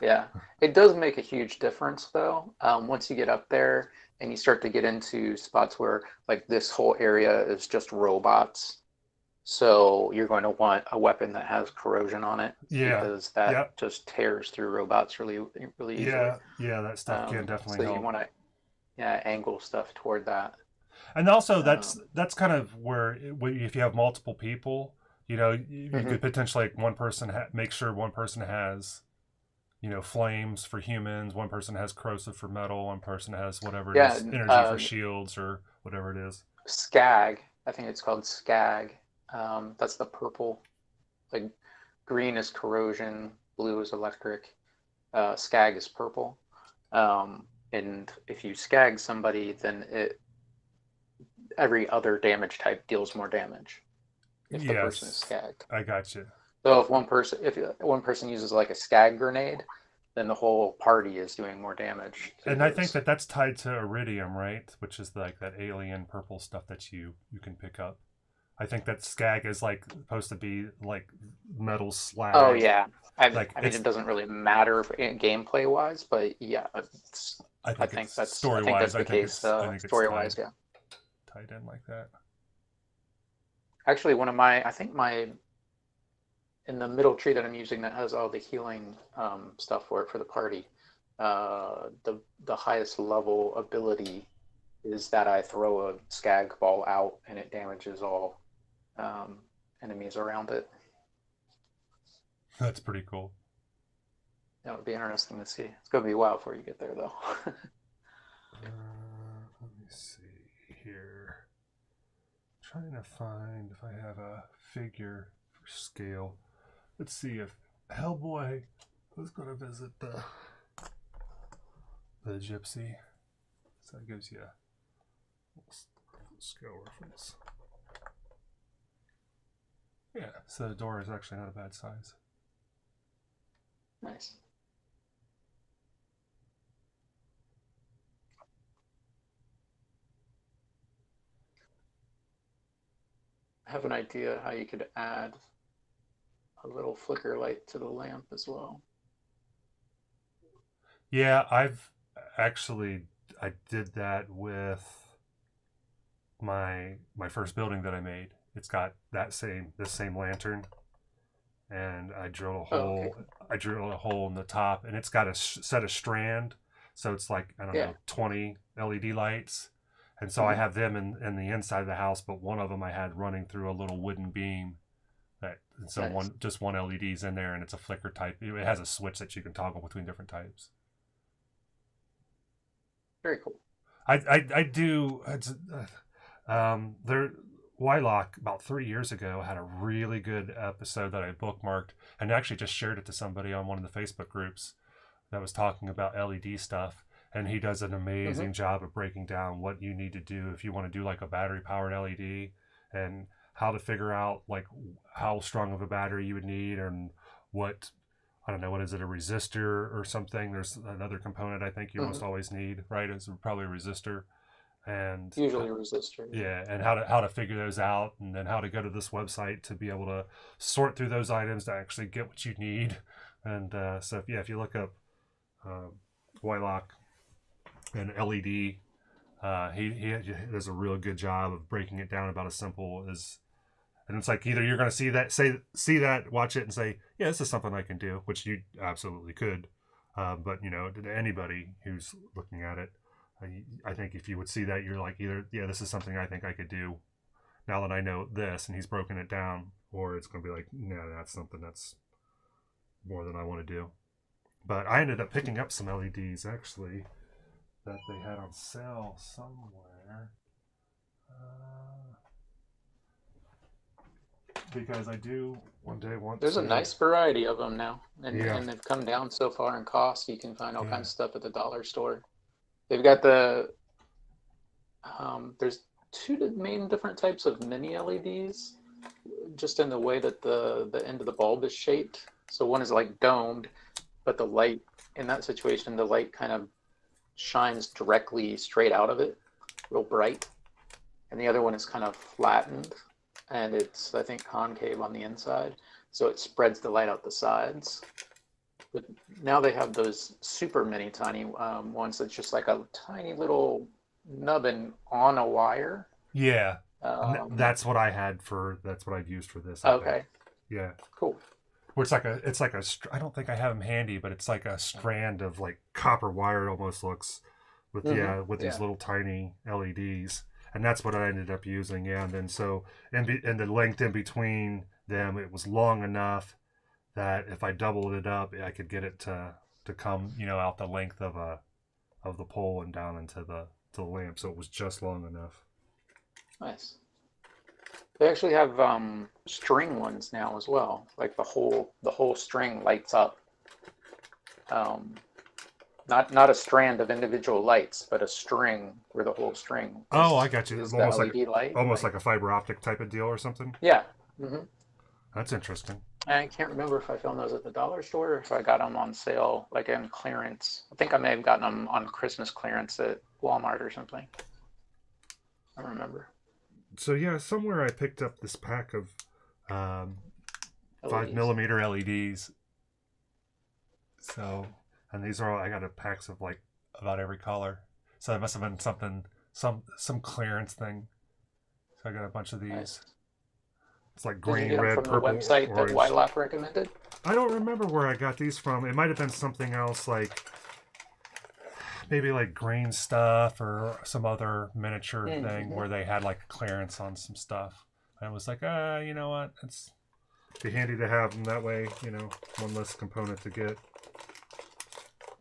A: yeah, it does make a huge difference though. Once you get up there and you start to get into spots where like this whole area is just robots, so you're going to want a weapon that has corrosion on it, because that just tears through robots really easily.
C: Yeah, that stuff can definitely help.
A: So you want to angle stuff toward that.
C: And also that's kind of where if you have multiple people, you could potentially make sure one person has flames for humans, one person has corrosive for metal, one person has whatever it is, energy for shields or whatever it is.
A: Skag, I think it's called Skag. That's the purple. Like green is corrosion, blue is electric, Skag is purple. And if you Skag somebody, then every other damage type deals more damage if the person is Skagged.
C: I got you.
A: So if one person uses like a Skag grenade, then the whole party is doing more damage.
C: And I think that's tied to Iridium, right? Which is like that alien purple stuff that you can pick up. I think that Skag is like supposed to be like metal slag.
A: Oh yeah, I mean it doesn't really matter gameplay wise, but yeah, I think that's
C: story wise.
A: the case. Story wise, yeah.
C: Tied in like that.
A: Actually, in the middle tree that I'm using that has all the healing stuff for the party, the highest level ability is that I throw a Skag ball out and it damages all enemies around it.
C: That's pretty cool.
A: That would be interesting to see. It's going to be a while before you get there, though.
C: Let me see here. I'm trying to find if I have a figure for scale. Let's see if Hellboy was going to visit the gypsy. So it gives you a scale reference. Yeah, so the door is actually not a bad size.
A: Nice. I have an idea how you could add a little flicker light to the lamp as well.
C: Yeah, I did that with my first building that I made. It's got this same lantern, and I drilled a hole.
A: Okay.
C: I drilled a hole in the top, and it's got a set of strand, so it's like, I don't know, 20 LED lights, and so I have them in the inside of the house, but one of them I had running through a little wooden beam. And so
A: Nice.
C: one LED's in there, and it's a flicker type. It has a switch that you can toggle between different types.
A: Very cool.
C: I do. There, Wylock about 3 years ago had a really good episode that I bookmarked and actually just shared it to somebody on one of the Facebook groups that was talking about LED stuff. And he does an amazing job of breaking down what you need to do if you want to do like a battery powered LED, and how to figure out like how strong of a battery you would need, and what, I don't know, what is it, a resistor or something? There's another component I think you almost always need, right? It's probably a resistor. And
A: Usually a resistor.
C: yeah, and how to figure those out, and then how to go to this website to be able to sort through those items to actually get what you need. And so if you look up Wylock and LED, he does a real good job of breaking it down about as simple as. And it's like, either you're going to see that, watch it, and say, yeah, this is something I can do, which you absolutely could. But to anybody who's looking at it, I think if you would see that, you're like, either, yeah, this is something I think I could do now that I know this, and he's broken it down, or it's going to be like, no, that's something that's more than I want to do. But I ended up picking up some LEDs actually that they had on sale somewhere. Because I do one day want
A: There's
C: to.
A: a nice variety of them now, and they've come down so far in cost. You can find all kinds of stuff at the dollar store. They've got there's two main different types of mini LEDs, just in the way that the end of the bulb is shaped. So one is like domed, but the light, in that situation, the light kind of shines directly straight out of it, real bright. And the other one is kind of flattened, and it's, I think, concave on the inside, so it spreads the light out the sides. But now they have those super mini tiny ones that's just like a tiny little nubbin on a wire.
C: Yeah, that's what that's what I've used for this.
A: Okay.
C: Yeah.
A: Cool.
C: Where it's like a I don't think I have them handy, but it's like a strand of like copper wire. It almost looks with these little tiny LEDs, and that's what I ended up using. Yeah, and then so and the length in between them, it was long enough that if I doubled it up, I could get it to come out the length of the pole and down into the lamp. So it was just long enough. Nice.
A: They actually have string ones now as well. Like the whole string lights up. Not a strand of individual lights, but a string where the whole string.
C: Oh, I got you.
A: It's
C: almost
A: LED light,
C: like a fiber optic type of deal or something.
A: Yeah.
C: That's interesting.
A: I can't remember if I found those at the dollar store or if I got them on sale, like in clearance. I think I may have gotten them on Christmas clearance at Walmart or something. I don't remember.
C: So yeah, somewhere I picked up this pack of 5mm LEDs. So, and these are all, I got a packs of like about every color. So it must have been some clearance thing. So I got a bunch of these. Nice. It's like green, red,
A: from
C: purple,
A: the website
C: orange.
A: that Wylock recommended?
C: I don't remember where I got these from. It might have been something else, like maybe like green stuff or some other miniature thing where they had like a clearance on some stuff. And I was like, you know what? It's be handy to have them that way. One less component to get.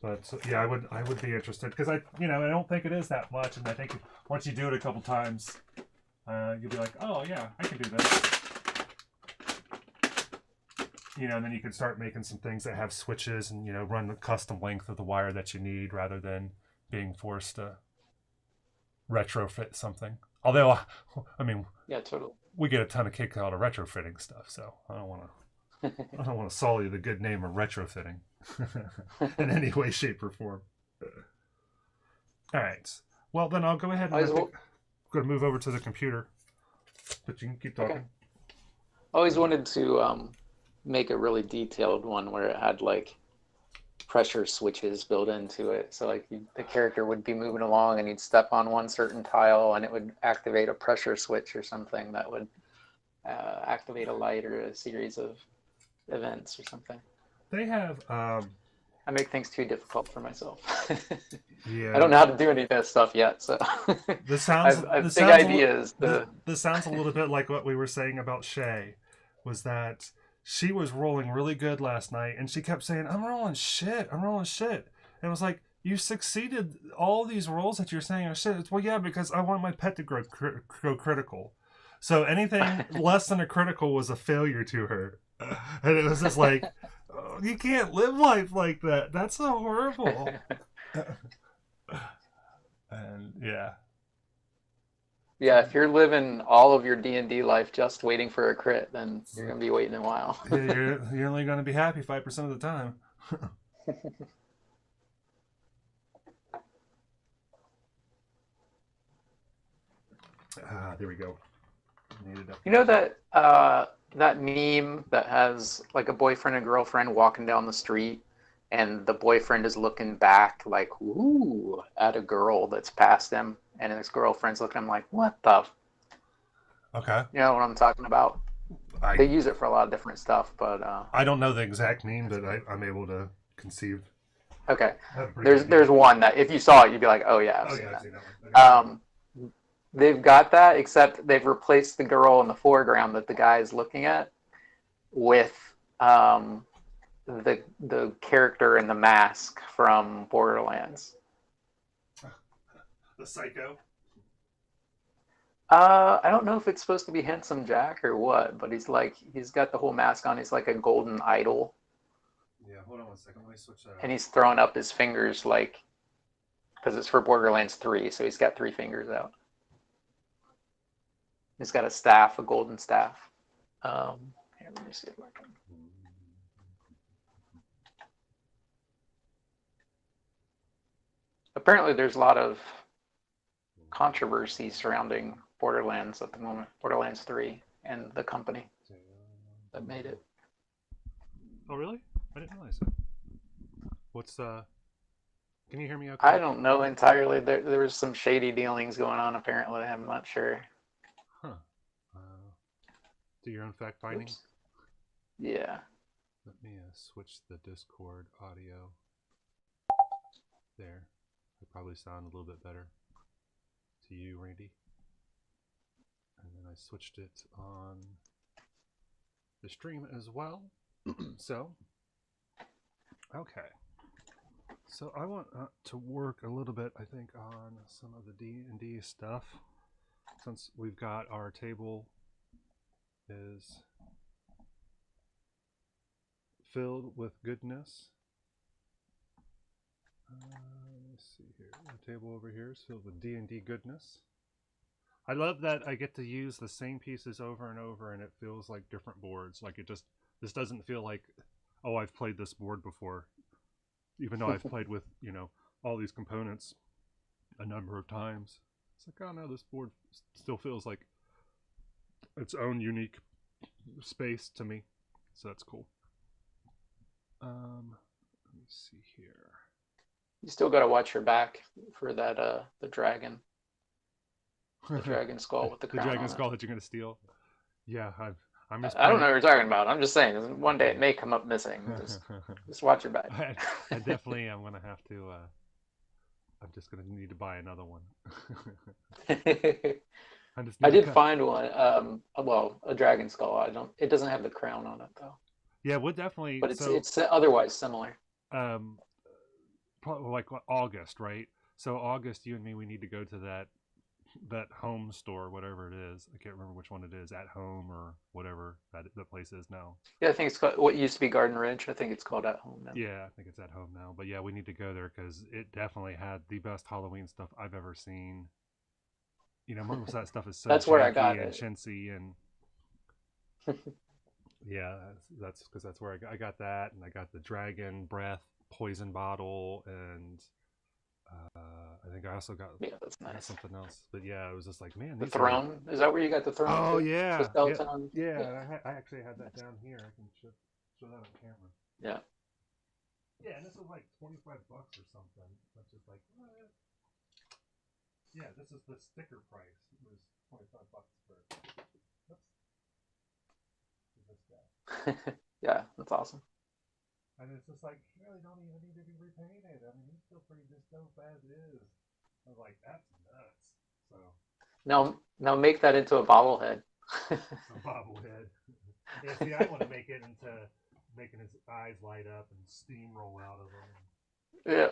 C: But yeah, I would be interested because I don't think it is that much, and I think once you do it a couple times, you'll be like, oh yeah, I can do this. and then you can start making some things that have switches and, run the custom length of the wire that you need rather than being forced to retrofit something. Although, I mean,
A: Yeah, totally.
C: we get a ton of kick out of retrofitting stuff, so I don't want to sully the good name of retrofitting in any way, shape, or form. All right. Well, then I'll go ahead and going to move over to the computer, but you can keep talking.
A: Okay. I always wanted to make a really detailed one where it had like pressure switches built into it. So like the character would be moving along and you'd step on one certain tile and it would activate a pressure switch or something that would activate a light or a series of events or something.
C: They have...
A: I make things too difficult for myself.
C: Yeah.
A: I don't know how to do any of this stuff yet, so
C: this sounds
A: big ideas.
C: This sounds a little bit like what we were saying about Shay, was that she was rolling really good last night, and she kept saying, I'm rolling shit. And it was like, you succeeded. All these rolls that you're saying are shit. It's, well, yeah, because I want my pet to go critical. So anything less than a critical was a failure to her. And it was just like, oh, you can't live life like that. That's so horrible. And yeah.
A: Yeah, if you're living all of your D&D life just waiting for a crit, then you're going to be waiting a while.
C: You're only going to be happy 5% of the time. There we go.
A: You know that that meme that has like a boyfriend and girlfriend walking down the street, and the boyfriend is looking back like, ooh, at a girl that's past him, and his girlfriend's looking at him like, what the?
C: Okay.
A: You know what I'm talking about? They use it for a lot of different stuff, but
C: I don't know the exact meme, but I'm able to conceive.
A: Okay. There's one that if you saw it, you'd be like, oh yeah, I've seen that one. Okay. They've got that, except they've replaced the girl in the foreground that the guy is looking at with the character in the mask from Borderlands.
C: The psycho?
A: I don't know if it's supposed to be Handsome Jack or what, but he's got the whole mask on. He's like a golden idol.
C: Yeah, hold on one second. Let me switch that.
A: And he's throwing up his fingers like, because it's for Borderlands 3, so he's got 3 fingers out. He's got a staff, a golden staff. Here, let me see if I can. Apparently, there's a lot of controversy surrounding Borderlands at the moment. Borderlands 3 and the company that made it.
C: Oh, really? I didn't realize that. What's Can you hear me okay?
A: I don't know entirely. There was some shady dealings going on. Apparently, I'm not sure.
C: Huh. Do your own fact finding.
A: Oops. Yeah.
C: Let me switch the Discord audio. There. It probably sound a little bit better to you, Randy. And then I switched it on the stream as well. So, okay. So I want to work a little bit, I think, on some of the D&D stuff. Since we've got our table is filled with goodness. Let's see here. The table over here is filled with D&D goodness. I love that I get to use the same pieces over and over, and it feels like different boards. Like this doesn't feel like, oh, I've played this board before, even though I've played with all these components a number of times. It's like, oh no, this board still feels like its own unique space to me, so that's cool. Let me see here.
A: You still got to watch your back for that the dragon. The dragon skull with the crown.
C: The dragon
A: on
C: skull
A: it.
C: that you're gonna steal. Yeah, I'm just.
A: I don't know what you're talking about. I'm just saying, one day it may come up missing. Just watch your back.
C: I definitely am gonna have to. I'm just gonna need to buy another one.
A: I did find one. Well, a dragon skull. It doesn't have the crown on it though.
C: Yeah, we'll definitely.
A: But it's otherwise similar.
C: Probably like August, right? So August, you and me, we need to go to that that home store, whatever it is. I can't remember which one it is, At Home or whatever that place is now.
A: Yeah, I think it's called what used to be Garden Ridge. I think it's called At Home now.
C: Yeah, I think it's At Home now. But yeah, we need to go there because it definitely had the best Halloween stuff I've ever seen. You know, most of that stuff is so
A: That's where I
C: janky
A: got
C: and
A: it.
C: chintzy, and yeah, that's because that's where I got that, and I got the dragon breath poison bottle, and I think
A: Yeah, that's
C: I got
A: nice.
C: something else. But yeah, it was just like, man,
A: The
C: these are.
A: throne, is that where you got the throne
C: Oh
A: too? The
C: yeah, yeah,
A: skeleton on.
C: yeah.
A: Yeah,
C: And I actually had that
A: nice.
C: down here. I can show that on camera.
A: Yeah.
C: Yeah, and this was like $25 or something. That's just like, yeah, this is the sticker price. It was $25 for this guy.
A: Yeah, that's awesome.
C: And it's just like, you really don't even need to be repainted. I mean, he's still pretty just dope as is. I was like, that's nuts. So,
A: Now make that into a bobblehead.
C: a bobblehead. Yeah, see, I want to make it into making his eyes light up and steam roll out of him.
A: Yeah.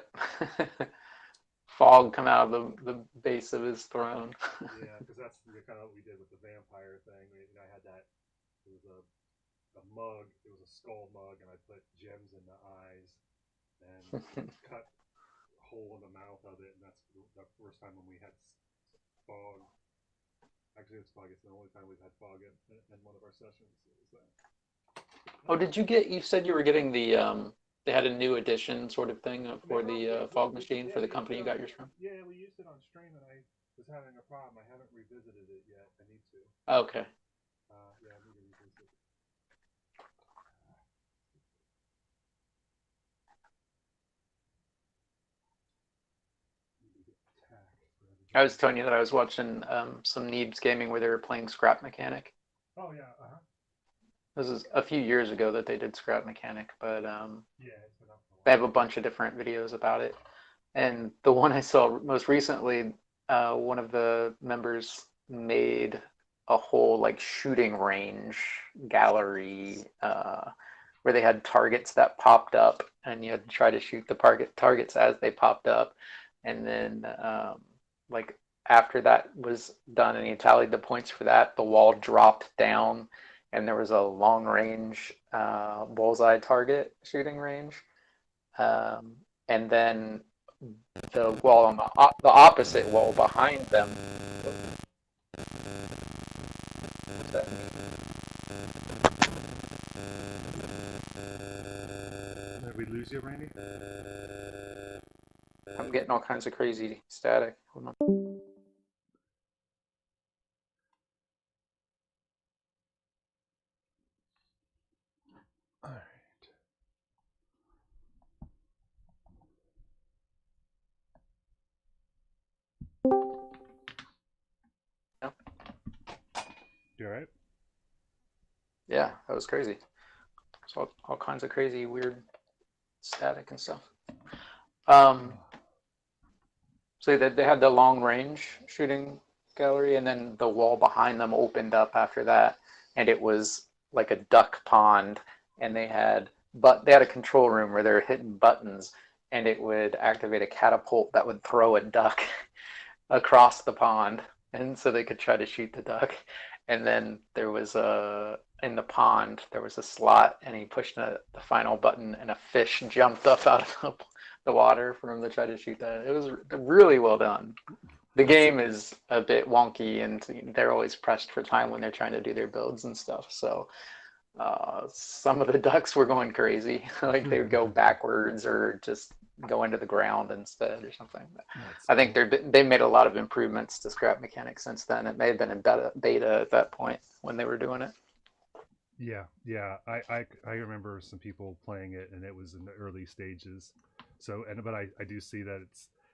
A: Fog come out of the base of his throne.
C: Yeah, because that's kind of what we did with the vampire thing. You know, I had that. It was a mug. It was a skull mug, and I put gems in the eyes and cut a hole in the mouth of it. And that's the first time when we had fog. Actually, it's fog. It's the only time we've had fog in one of our sessions. It was that.
A: Oh, did you get? You said you were getting the they had a new edition sort of thing for
C: No,
A: the fog machine for the
C: we used
A: company
C: it
A: you
C: on
A: got yours from.
C: yeah, we used it on stream, and I was having a problem. I haven't revisited it yet. I need to.
A: Okay.
C: Yeah, I need to revisit it.
A: I was telling you that I was watching some Neebs Gaming where they were playing Scrap Mechanic.
C: Oh yeah,
A: This is a few years ago that they did Scrap Mechanic, but
C: yeah, it's been up for a
A: they
C: while.
A: have a bunch of different videos about it. And the one I saw most recently, one of the members made a whole like shooting range gallery where they had targets that popped up, and you had to try to shoot the targets as they popped up, and then like after that was done and he tallied the points for that, the wall dropped down, and there was a long range bullseye target shooting range, um, and then the wall on the opposite wall behind them. What's that
C: Did we lose you, Randy?
A: I'm getting all kinds of crazy static. Hold on.
C: All right.
A: No?
C: You all right?
A: Yeah, that was crazy. So all kinds of crazy, weird static and stuff. So they had the long range shooting gallery, and then the wall behind them opened up after that, and it was like a duck pond, and they had a control room where they were hitting buttons, and it would activate a catapult that would throw a duck across the pond, and so they could try to shoot the duck. And then there was a in the pond there was a slot, and he pushed the final button, and a fish jumped up out of the water for him to try to shoot that. It was really well done. The game is a bit wonky, and they're always pressed for time when they're trying to do their builds and stuff. So some of the ducks were going crazy, like they would go backwards or just go into the ground instead or something. I think they made a lot of improvements to scrap mechanics since then. It may have been in beta at that point when they were doing it.
C: Yeah. I remember some people playing it, and it was in the early stages. So, but I do see that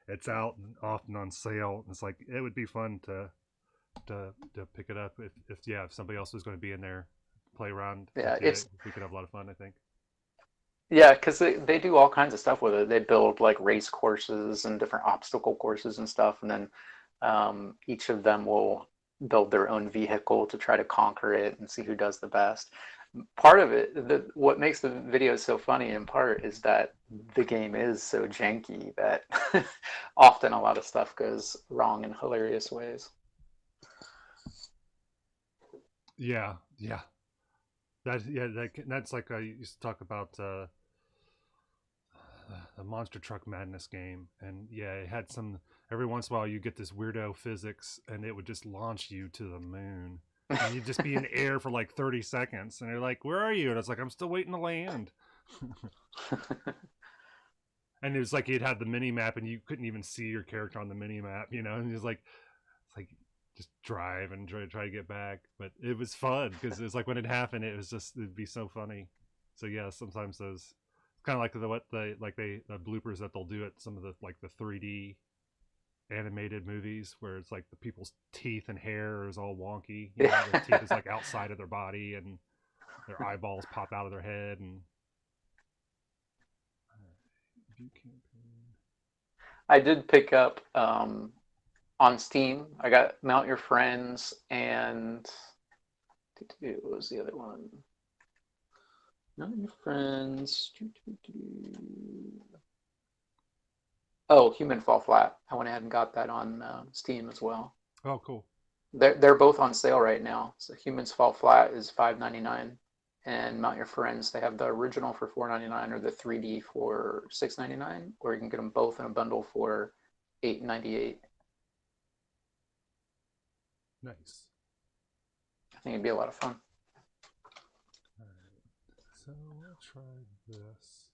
C: it's out and often on sale. It's like it would be fun to pick it up if somebody else was going to be in there, play around,
A: Yeah,
C: get it. We could have a lot of fun, I think.
A: yeah, because they do all kinds of stuff with it. They build like race courses and different obstacle courses and stuff, and then each of them will build their own vehicle to try to conquer it and see who does the best. Part of it, what makes the video so funny in part is that the game is so janky that often a lot of stuff goes wrong in hilarious ways.
C: Yeah, yeah. That's like I used to talk about the Monster Truck Madness game, and yeah, it had some. Every once in a while, you get this weirdo physics, and it would just launch you to the moon, and you'd just be in air for like 30 seconds, and you're like, "Where are you?" And it's like, "I'm still waiting to land." And it was like you'd have the mini map, and you couldn't even see your character on the mini map, you know. And it's like just drive and try to get back. But it was fun because it was like when it happened, it'd be so funny. So yeah, sometimes those kind of like the bloopers that they'll do at some of the like the 3D animated movies where it's like the people's teeth and hair is all wonky. You know, their teeth is like outside of their body and their eyeballs pop out of their head and. View campaign.
A: I did pick up on Steam. I got Mount Your Friends and what was the other one? Mount Your Friends. Oh, Human Fall Flat. I went ahead and got that on Steam as well.
C: Oh, cool.
A: They're both on sale right now. So Humans Fall Flat is $5.99, and Mount Your Friends, they have the original for $4.99 or the 3D for $6.99, or you can get them both in a bundle for $8.98.
C: Nice.
A: I think it'd be a lot of fun.
C: All right. So we'll try this.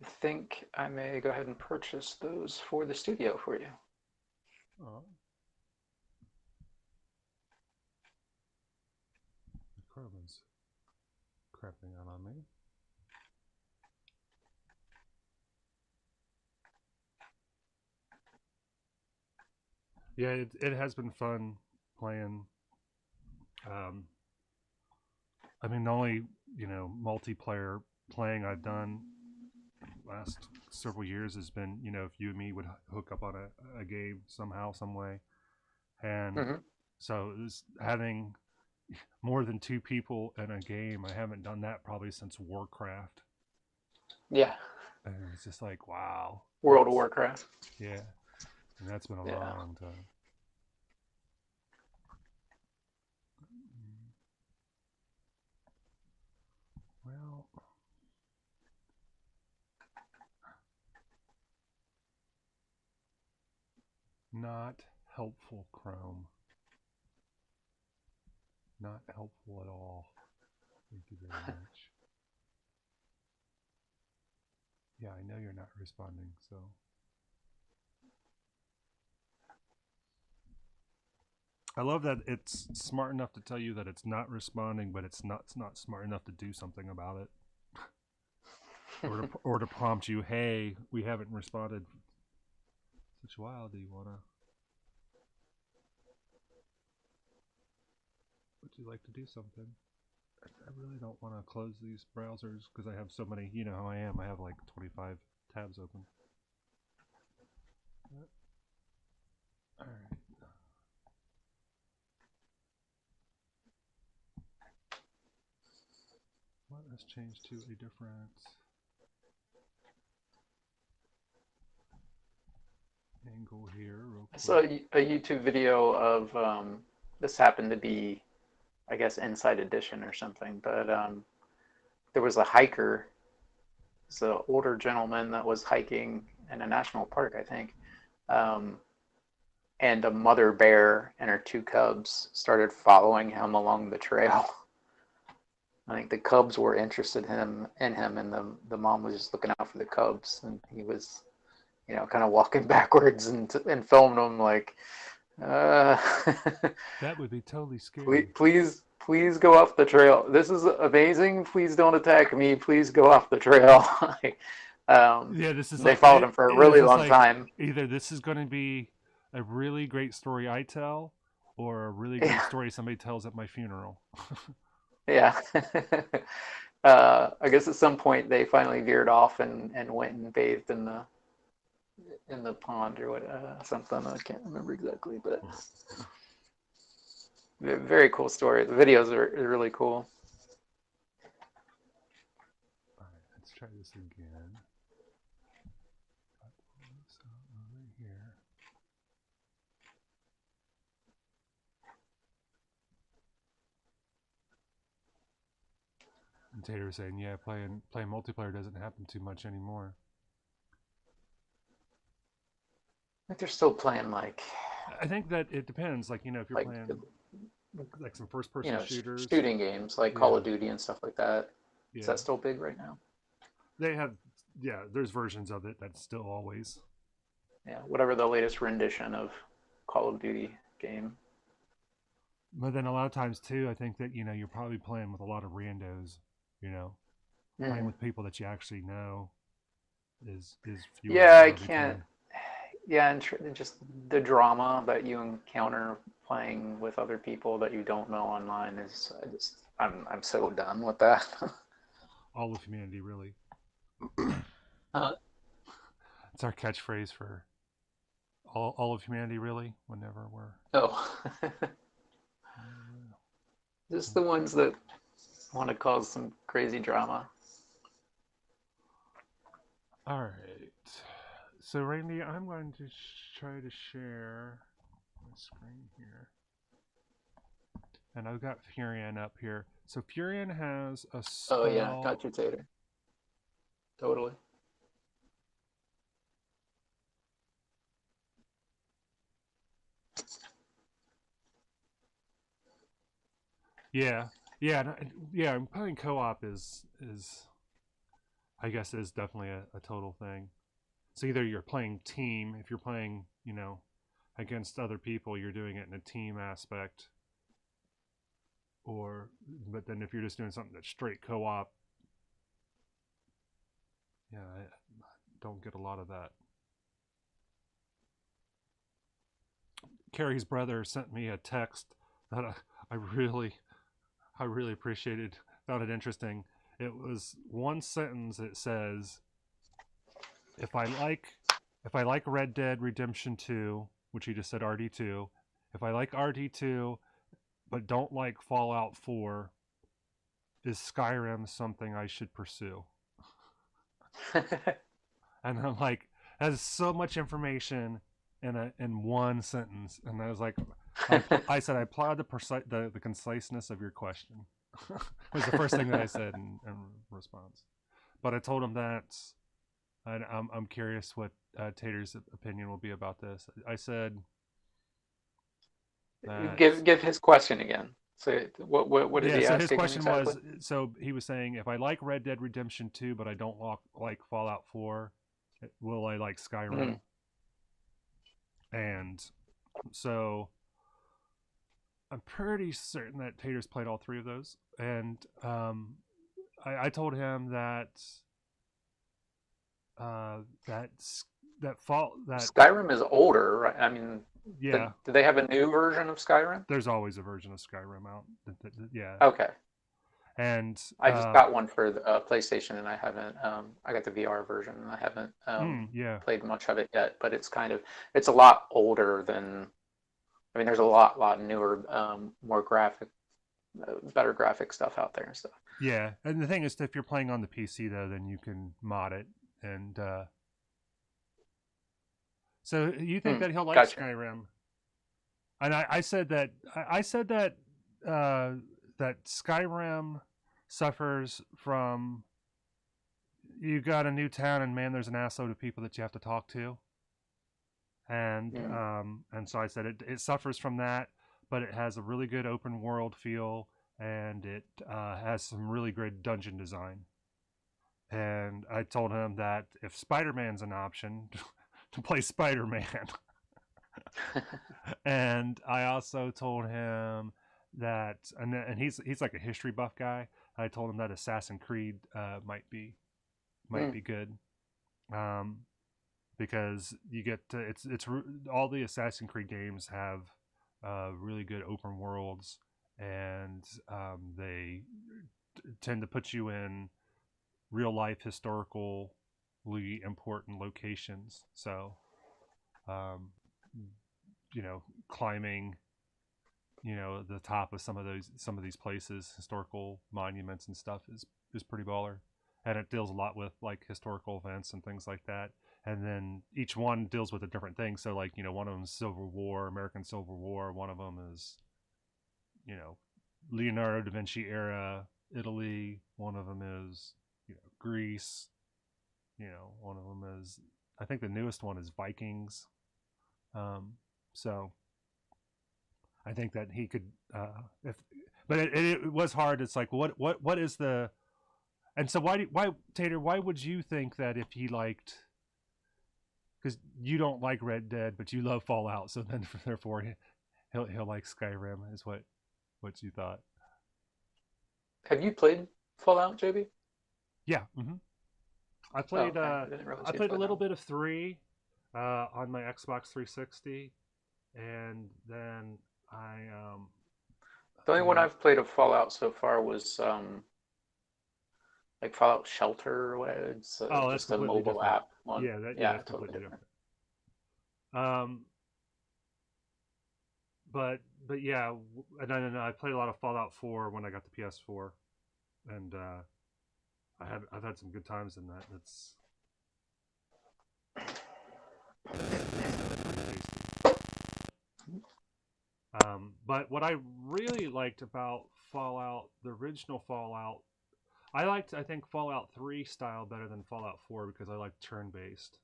A: I think I may go ahead and purchase those for the studio for you.
C: Oh. The carbon's crapping out on me. Yeah, it has been fun playing. I mean, the only multiplayer playing I've done last several years has been if you and me would hook up on a game somehow, some way, and so it was having more than two people in a game. I haven't done that probably since Warcraft.
A: Yeah.
C: And it's just like, wow.
A: World of Warcraft.
C: Yeah. And that's been a long time. Well, not helpful, Chrome. Not helpful at all. Thank you very much. Yeah, I know you're not responding, so. I love that it's smart enough to tell you that it's not responding, but it's not smart enough to do something about it. or to prompt you, hey, we haven't responded. Such a while, do you wanna? Would you like to do something? I really don't want to close these browsers because I have so many. You know how I am. I have like 25 tabs open. All right. Let us change to a different angle here. Real quick.
A: I saw a YouTube video of this happened to be, I guess, Inside Edition or something, but there was a hiker. It's an older gentleman that was hiking in a national park, I think, and a mother bear and her two cubs started following him along the trail. I think the cubs were interested in him, and the mom was just looking out for the cubs, and he was, kind of walking backwards and filming them like.
C: That would be totally scary.
A: Please go off the trail. This is amazing. Please don't attack me. Please go off the trail.
C: Yeah, this is.
A: They followed him for a really long time.
C: Either this is going to be a really great story I tell, or a really great story somebody tells at my funeral.
A: Yeah. I guess at some point they finally veered off and went and bathed in the pond or what something. I can't remember exactly, but very cool story. The videos are really cool.
C: All right, let's try this again. So over here. And Tater was saying, yeah, playing multiplayer doesn't happen too much anymore.
A: I think they're still playing like.
C: I think that it depends. Like, if you're
A: like
C: playing like some first-person shooters,
A: shooting games like Call of Duty and stuff like that. Is that still big right now?
C: They have, there's versions of it that's still always.
A: Yeah, whatever the latest rendition of Call of Duty game.
C: But then a lot of times too, I think that you're probably playing with a lot of randos. Playing with people that you actually know is fewer.
A: Yeah, I can't. Yeah, and just the drama that you encounter playing with other people that you don't know online is I'm so done with that.
C: All of humanity, really. It's our catchphrase for all of humanity, really. Whenever we're
A: just the ones that want to cause some crazy drama.
C: All right. So, Randy, I'm going to try to share my screen here. And I've got Furion up here. So, Furion has a spell.
A: Oh, yeah. Got you, Tater. Totally.
C: Yeah. Playing co-op is I guess is definitely a total thing. So either you're playing team, if you're playing, against other people, you're doing it in a team aspect. But then if you're just doing something that's straight co-op, I don't get a lot of that. Carrie's brother sent me a text that I really appreciated, found it interesting. It was one sentence. It says, if I like Red Dead Redemption 2, which he just said RD2, if I like RD2 but don't like Fallout 4, is Skyrim something I should pursue? And I'm like, that is so much information in one sentence. And I was like, I said, I applaud the conciseness of your question. Was the first thing that I said in response. But I told him that I'm curious what Tater's opinion will be about this. I said that,
A: give his question again. So what did he ask?
C: His question was, so he was saying, if I like Red Dead Redemption 2 but I don't like Fallout 4, will I like Skyrim? And so I'm pretty certain that Tater's played all three of those. And I told him that that
A: Skyrim is older, right? I mean,
C: yeah.
A: Do they have a new version of Skyrim?
C: There's always a version of Skyrim out. Yeah.
A: Okay.
C: And
A: I just got one for the PlayStation, and I haven't. I got the VR version, and I haven't played much of it yet. But it's a lot older than. I mean, there's a lot newer, more better graphic stuff out there and stuff.
C: Yeah, and the thing is, if you're playing on the PC though, then you can mod it, and so you think that he'll like Skyrim? And I said that that Skyrim suffers from, you got a new town and man, there's an assload of people that you have to talk to. And so I said it suffers from that, but it has a really good open world feel, and it has some really great dungeon design. And I told him that if Spider-Man's an option, to play Spider-Man. And I also told him that, and he's like a history buff guy. I told him that Assassin's Creed might be good, because you get to, it's all the Assassin's Creed games have really good open worlds, and they tend to put you in real life historically important locations. So, climbing, the top of some of these places, historical monuments and stuff is pretty baller. And it deals a lot with like historical events and things like that. And then each one deals with a different thing. So like, one of them is Civil War, American Civil War. One of them is, Leonardo da Vinci era Italy. One of them is, Greece. One of them is, I think the newest one is Vikings. So I think that he could, but it was hard. It's like, what is the, and so why Tater, why would you think that if he liked, because you don't like Red Dead, but you love Fallout, so then therefore he'll like Skyrim is what you thought.
A: Have you played Fallout, JB?
C: Yeah. I played
A: I
C: a little bit of 3 on my Xbox 360, and then
A: the only one I've played of Fallout so far was like Fallout Shelter or whatever. It's
C: that's
A: just a mobile
C: different
A: app one.
C: Yeah, that's
A: totally different.
C: But yeah, and I played a lot of Fallout 4 when I got the PS4, and I've had some good times in that. It's but what I really liked about Fallout, the original Fallout, I think Fallout 3 style better than Fallout 4 because I like turn-based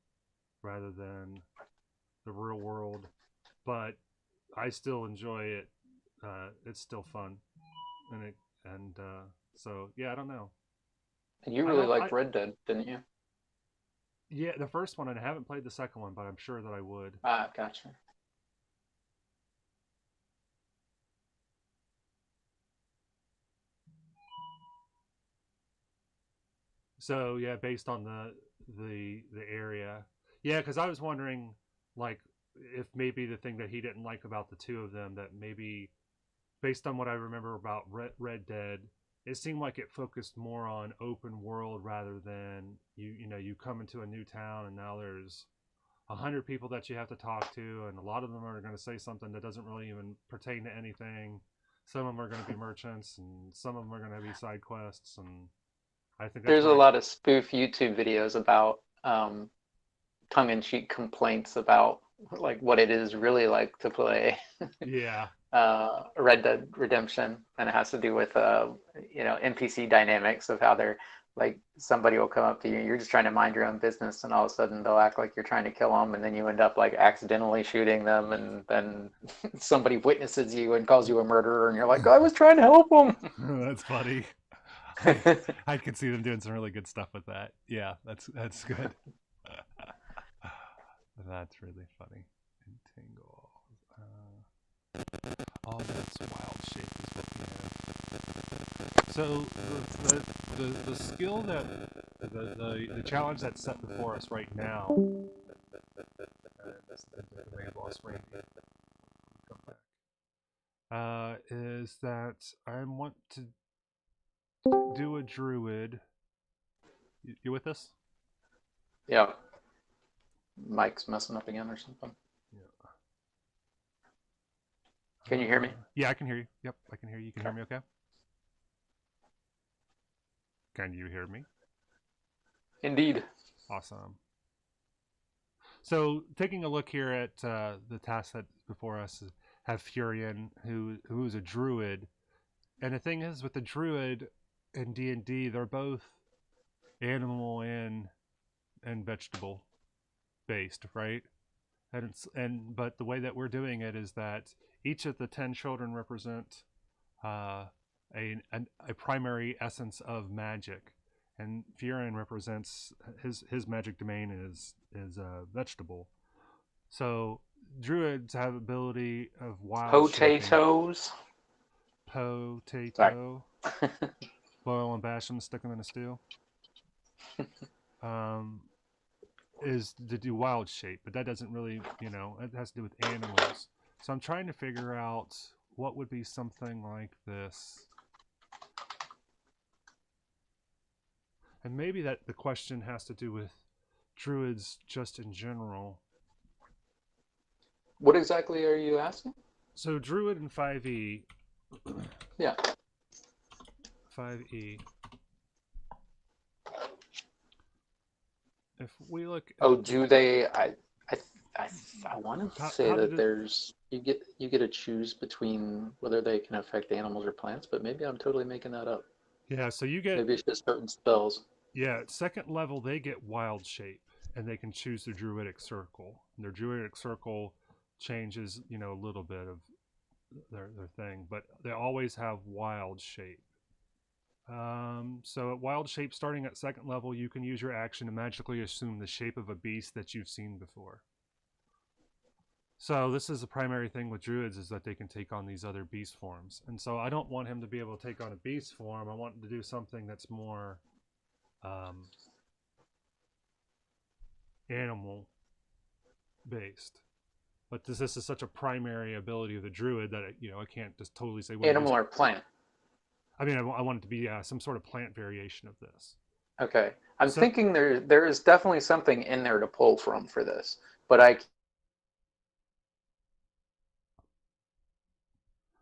C: rather than the real world. But I still enjoy it. It's still fun, so yeah, I don't know.
A: And you really liked Red Dead, didn't you?
C: Yeah, the first one, and I haven't played the second one, but I'm sure that I would.
A: Gotcha.
C: So yeah, based on the area, yeah, because I was wondering, like, if maybe the thing that he didn't like about the two of them, that maybe based on what I remember about Red Dead, it seemed like it focused more on open world rather than you come into a new town and now there's 100 people that you have to talk to, and a lot of them are going to say something that doesn't really even pertain to anything. Some of them are going to be merchants, and some of them are going to be side quests, and I think
A: there's a lot of spoof YouTube videos about tongue-in-cheek complaints about like what it is really like to play Red Dead Redemption, and it has to do with NPC dynamics of how they're like, somebody will come up to you, you're just trying to mind your own business, and all of a sudden they'll act like you're trying to kill them, and then you end up like accidentally shooting them, and then somebody witnesses you and calls you a murderer, and you're like, I was trying to help them.
C: That's funny. I could see them doing some really good stuff with that. Yeah, that's good. That's really funny. Entangle. That's wild shape is what we have. So the skill that the challenge that's set before us right now. Is that I want to do a druid. You with us?
A: Yeah. Mike's messing up again or something.
C: Yeah.
A: Can you hear me?
C: Yeah, I can hear you. Yep, I can hear you. You can hear me okay? Can you hear me?
A: Indeed.
C: Awesome. So taking a look here at the task that before us, have Furion, who is a druid. And the thing is, with the druid in D&D, they're both animal and vegetable based, right? But the way that we're doing it is that each of the 10 children represent a primary essence of magic, and Furion represents his magic domain is vegetable. So druids have ability of wild
A: potatoes.
C: Potato. Boil and bash them, stick them in a stew. Is to do wild shape, but that doesn't really, it has to do with animals. So I'm trying to figure out what would be something like this. And maybe that the question has to do with druids just in general.
A: What exactly are you asking?
C: So druid in 5e.
A: Yeah.
C: 5e. If we look at
A: Oh, do they? I want to say
C: how did
A: that
C: it,
A: there's you get to choose between whether they can affect animals or plants, but maybe I'm totally making that up.
C: yeah, so you get,
A: Maybe it's just certain spells.
C: yeah, at second level they get wild shape and they can choose their druidic circle. And their druidic circle changes, you know, a little bit of their thing, but they always have wild shape. So at wild shape, starting at second level, you can use your action to magically assume the shape of a beast that you've seen before. So this is the primary thing with druids, is that they can take on these other beast forms. And so I don't want him to be able to take on a beast form. I want him to do something that's more animal based. But this is such a primary ability of the druid that I can't just totally say, well,
A: Animal or plant?
C: I mean, I want it to be some sort of plant variation of this.
A: Okay, I'm
C: So,
A: thinking there is definitely something in there to pull from for this, but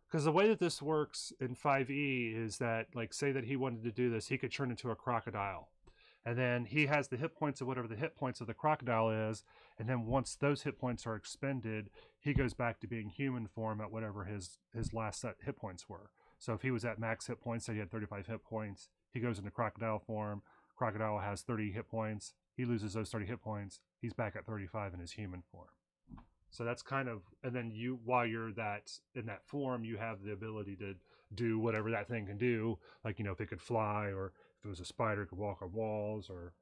C: because the way that this works in 5e is that, like, say that he wanted to do this, he could turn into a crocodile. And then he has the hit points of whatever the hit points of the crocodile is. And then once those hit points are expended, he goes back to being human form at whatever his last set hit points were. So if he was at max hit points, say he had 35 hit points, he goes into crocodile form. Crocodile has 30 hit points. He loses those 30 hit points. He's back at 35 in his human form. So that's kind of, and then you, while you're in that form, you have the ability to do whatever that thing can do. Like, if it could fly, or if it was a spider, it could walk on walls, or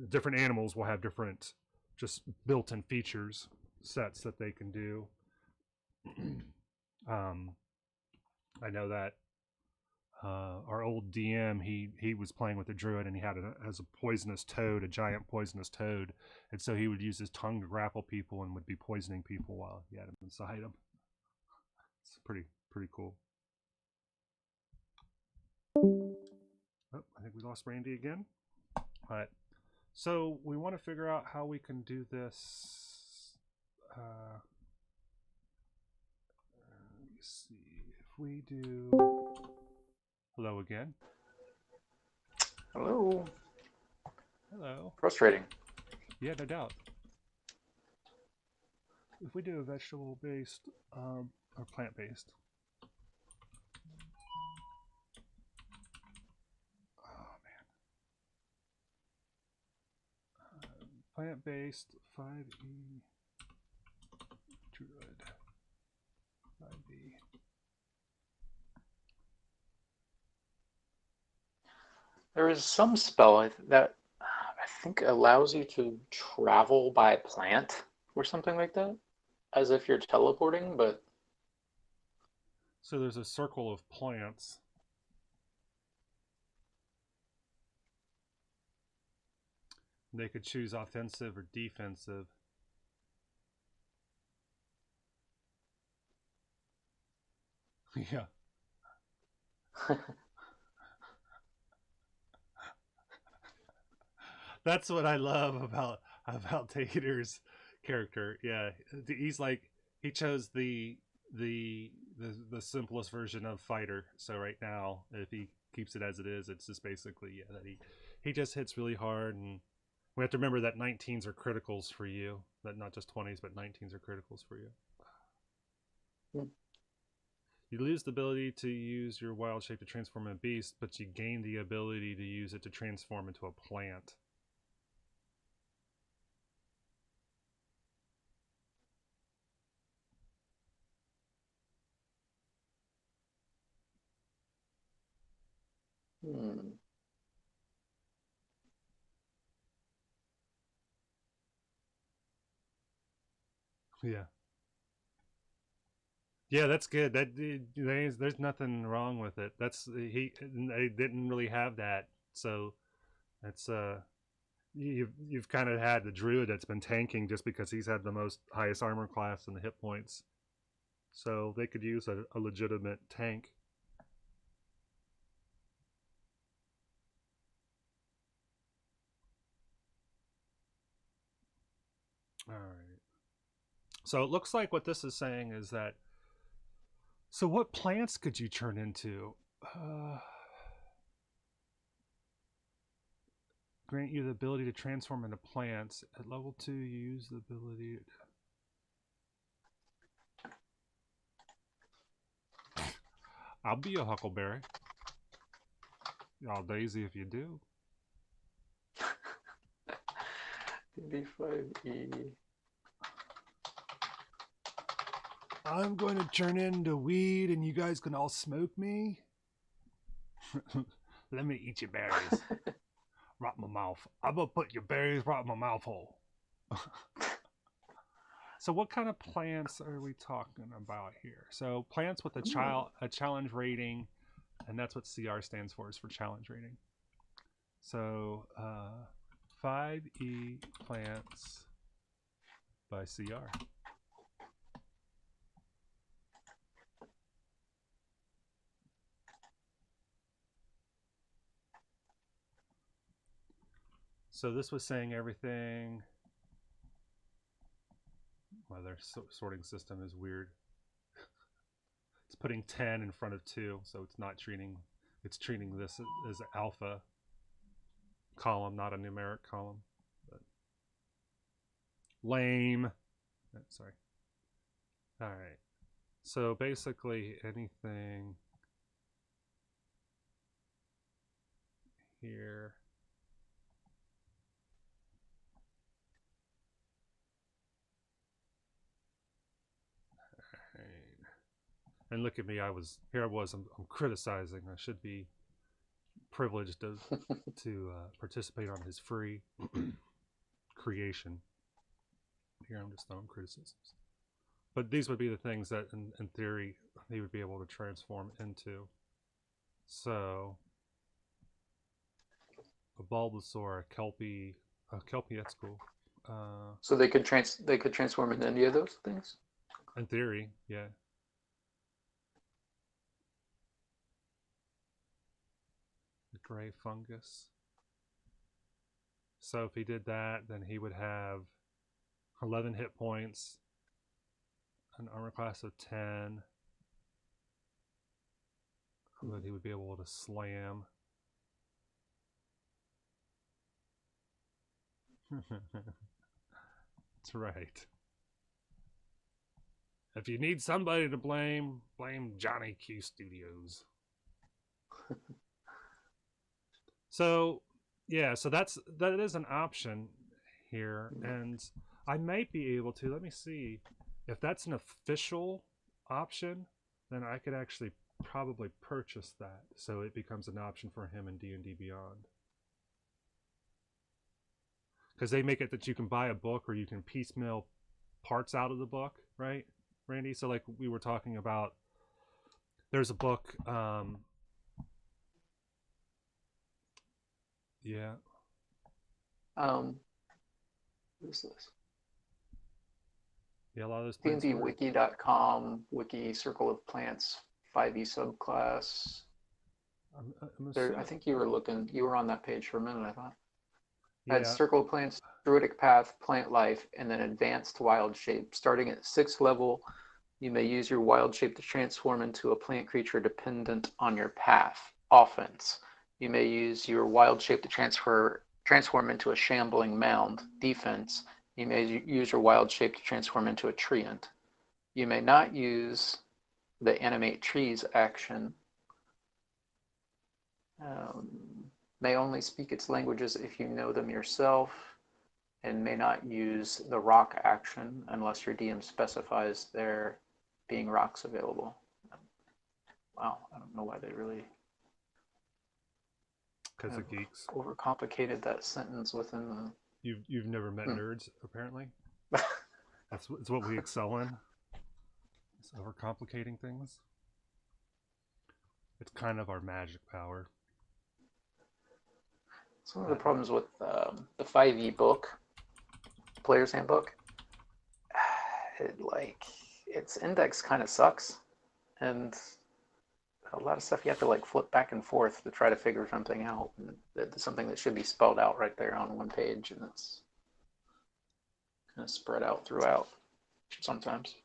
C: different animals will have different just built-in features sets that they can do. I know that our old DM, he was playing with a druid, and he had as a poisonous toad, a giant poisonous toad, and so he would use his tongue to grapple people and would be poisoning people while he had him inside him. It's pretty cool. Oh, I think we lost Randy again. All right, so we want to figure out how we can do this. Let me see if we do. Hello again.
A: hello.
C: Hello.
A: Frustrating.
C: Yeah, no doubt. If we do a vegetable based or plant based. Oh man. Plant based 5e druid 5e.
A: There is some spell that I think allows you to travel by plant or something like that, as if you're teleporting, but
C: So there's a circle of plants. They could choose offensive or defensive. Yeah. That's what I love about Tater's character. Yeah, he's like, he chose the simplest version of fighter. So right now, if he keeps it as it is, it's just basically, yeah, that he just hits really hard, and we have to remember that 19s are criticals for you. That not just 20s, but 19s are criticals for you. You lose the ability to use your wild shape to transform a beast, but you gain the ability to use it to transform into a plant. Yeah. Yeah, that's good. There's nothing wrong with it. They didn't really have that, so that's you've kind of had the druid that's been tanking just because he's had the most highest armor class and the hit points, so they could use a legitimate tank.
D: All right. So it looks like what this is saying is that. So what plants could you turn into? Grant you the ability to transform into plants. At level 2, you use the ability. I'll be a huckleberry. Y'all daisy if you do.
A: 85E.
D: I'm going to turn into weed and you guys can all smoke me. Let me eat your berries. Rot my mouth. I'm going to put your berries right in my mouth hole. So what kind of plants are we talking about here? So plants with a challenge rating, and that's what CR stands for, is for challenge rating. So 5E plants by CR. So this was saying everything. Well, their sorting system is weird. It's putting 10 in front of 2, so it's not treating. It's treating this as an alpha column, not a numeric column. But lame. Sorry. All right. So basically, anything here. And look at me, I'm criticizing. I should be privileged to participate on his free creation. Here I'm just throwing criticisms. But these would be the things that, in theory, he would be able to transform into. So, a Bulbasaur, a Kelpie, that's cool.
A: So they could transform into any of those things?
D: In theory, yeah. Gray fungus. So if he did that, then he would have 11 hit points, an armor class of 10, but he would be able to slam. That's right. If you need somebody to blame Johnny Q Studios. So, yeah, so that is an option here, and I might be able to. Let me see if that's an official option. Then I could actually probably purchase that, so it becomes an option for him in D&D Beyond. Because they make it that you can buy a book or you can piecemeal parts out of the book, right, Randy? So like we were talking about, there's a book. Yeah.
A: What is this?
D: Yeah, a lot of those plants.
A: D&Dwiki.com, Wiki Circle of Plants, 5e subclass. I think you were on that page for a minute, I thought.
D: Yeah.
A: Had Circle of Plants, Druidic Path, Plant Life, and then Advanced Wild Shape. Starting at 6th level, you may use your Wild Shape to transform into a plant creature dependent on your path. Offense. You may use your Wild Shape to transform into a shambling mound. Defense. You may use your Wild Shape to transform into a treant. You may not use the Animate Trees action. May only speak its languages if you know them yourself, and may not use the rock action unless your DM specifies there being rocks available. Wow, I don't know why they really...
D: Because of geeks.
A: Overcomplicated that sentence within the...
D: You've never met nerds, apparently. It's what we excel in. It's overcomplicating things. It's kind of our magic power.
A: It's one of the problems with the 5e book, Player's Handbook. Its index kind of sucks, and a lot of stuff you have to flip back and forth to try to figure something out. That's something that should be spelled out right there on one page, and it's kind of spread out throughout sometimes.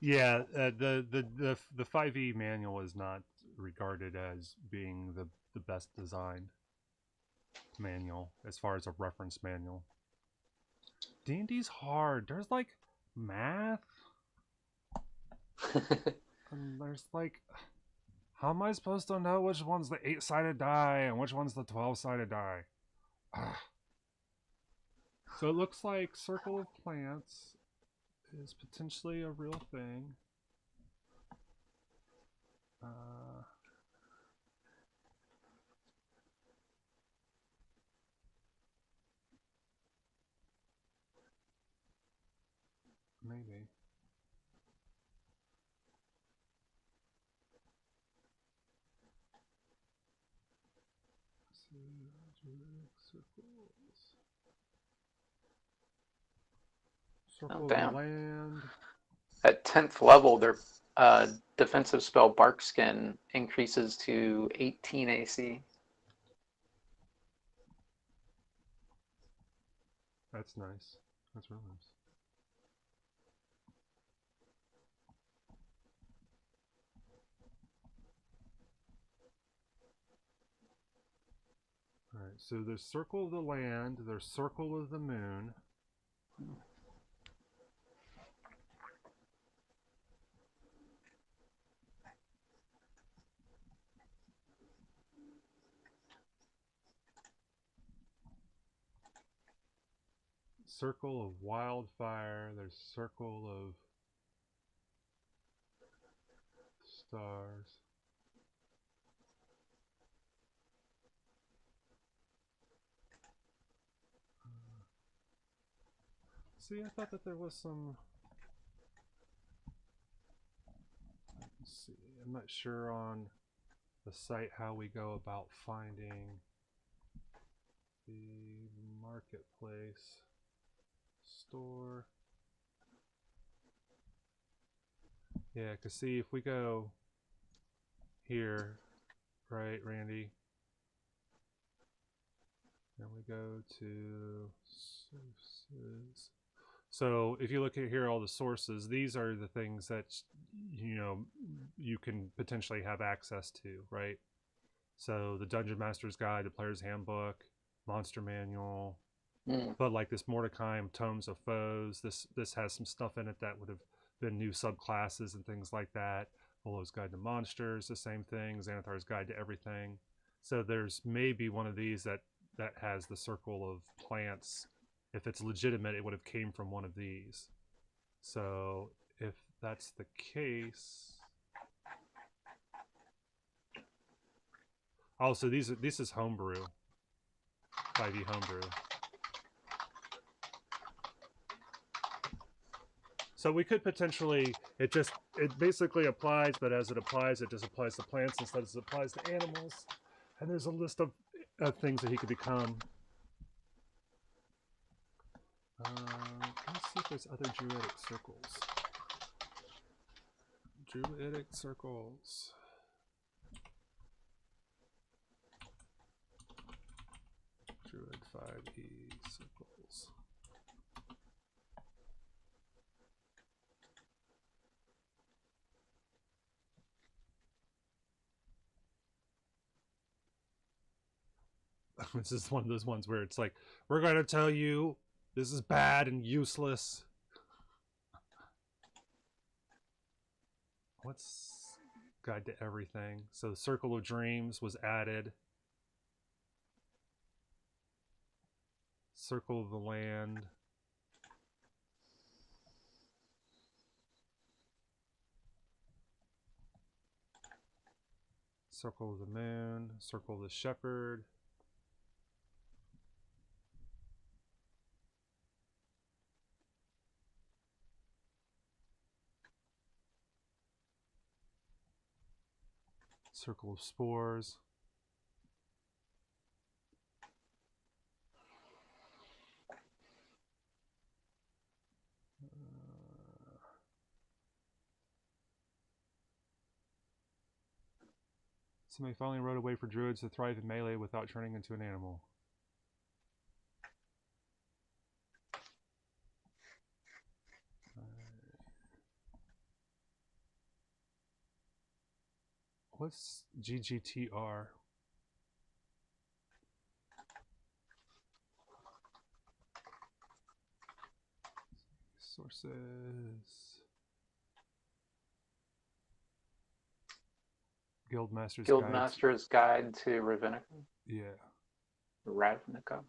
D: Yeah, the 5e manual is not regarded as being the best designed manual as far as a reference manual. D&D's hard. There's like math, and there's like, how am I supposed to know which one's the 8-sided die and which one's the 12-sided die? So it looks like Circle of Plants is potentially a real thing. Maybe. Circle of the land.
A: At 10th level, their defensive spell Barkskin increases to 18 AC.
D: That's nice. That's real nice. Alright, so there's Circle of the Land, there's Circle of the Moon. Circle of Wildfire, there's Circle of Stars. See, I thought that there was some... Let's see, I'm not sure on the site how we go about finding the marketplace store. Yeah, because see, if we go here, right, Randy? Then we go to sources. So if you look at here, all the sources, these are the things that, you know, you can potentially have access to, right? So the Dungeon Master's Guide, the Player's Handbook, Monster Manual, but like this Mordecai Tomes of Foes, this has some stuff in it that would have been new subclasses and things like that. Volo's Guide to Monsters, the same thing. Xanathar's Guide to Everything. So there's maybe one of these that has the Circle of Plants. If it's legitimate, it would have came from one of these. So if that's the case... Also, this is homebrew. 5e homebrew. So we could potentially, it basically applies, but as it applies, it just applies to plants instead of it applies to animals. And there's a list of things that he could become. Let's see if there's other druidic circles. Druidic circles. Druid 5e circles. This is one of those ones where it's like, we're going to tell you this is bad and useless. What's Guide to Everything? So the Circle of Dreams was added. Circle of the Land. Circle of the Moon. Circle of the Shepherd. Circle of Spores. Somebody finally wrote a way for druids to thrive in melee without turning into an animal. What's GGTR? Sources. Guildmaster's Guide.
A: Guildmaster's Guide to Ravnica.
D: Yeah.
A: Ravnica.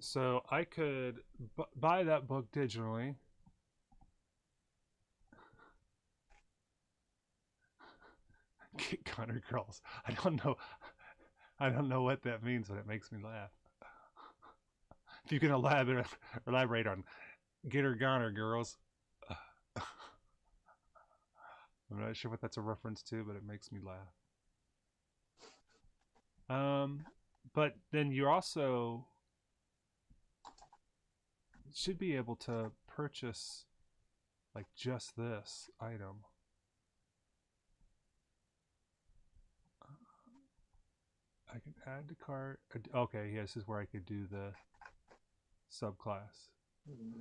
D: So I could buy that book digitally. Get Gunner girls. I don't know what that means, but it makes me laugh. If you can elaborate on get her Gunner girls. I'm not sure what that's a reference to, but it makes me laugh. But then you also should be able to purchase like just this item. I can add to cart. Okay, yeah, this is where I could do the subclass.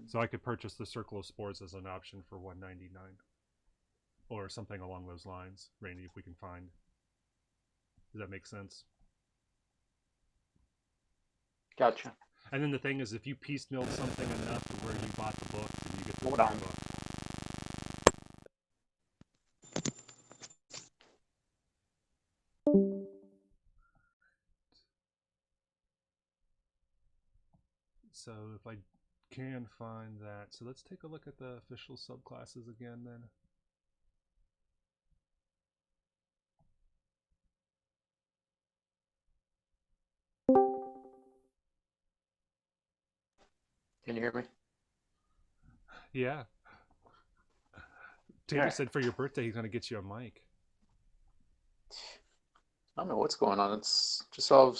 D: So I could purchase the Circle of Spores as an option for $199. Or something along those lines, Randy, if we can find. Does that make sense?
A: Gotcha.
D: And then the thing is, if you piecemealed something enough to where you bought the book, then you get the
A: Hold
D: entire
A: on.
D: book. So if I can find that, so let's take a look at the official subclasses again then.
A: Can you hear me?
D: Yeah. Taylor
A: Alright.
D: said for your birthday he's going to get you a mic.
A: I don't know what's going on. It's just all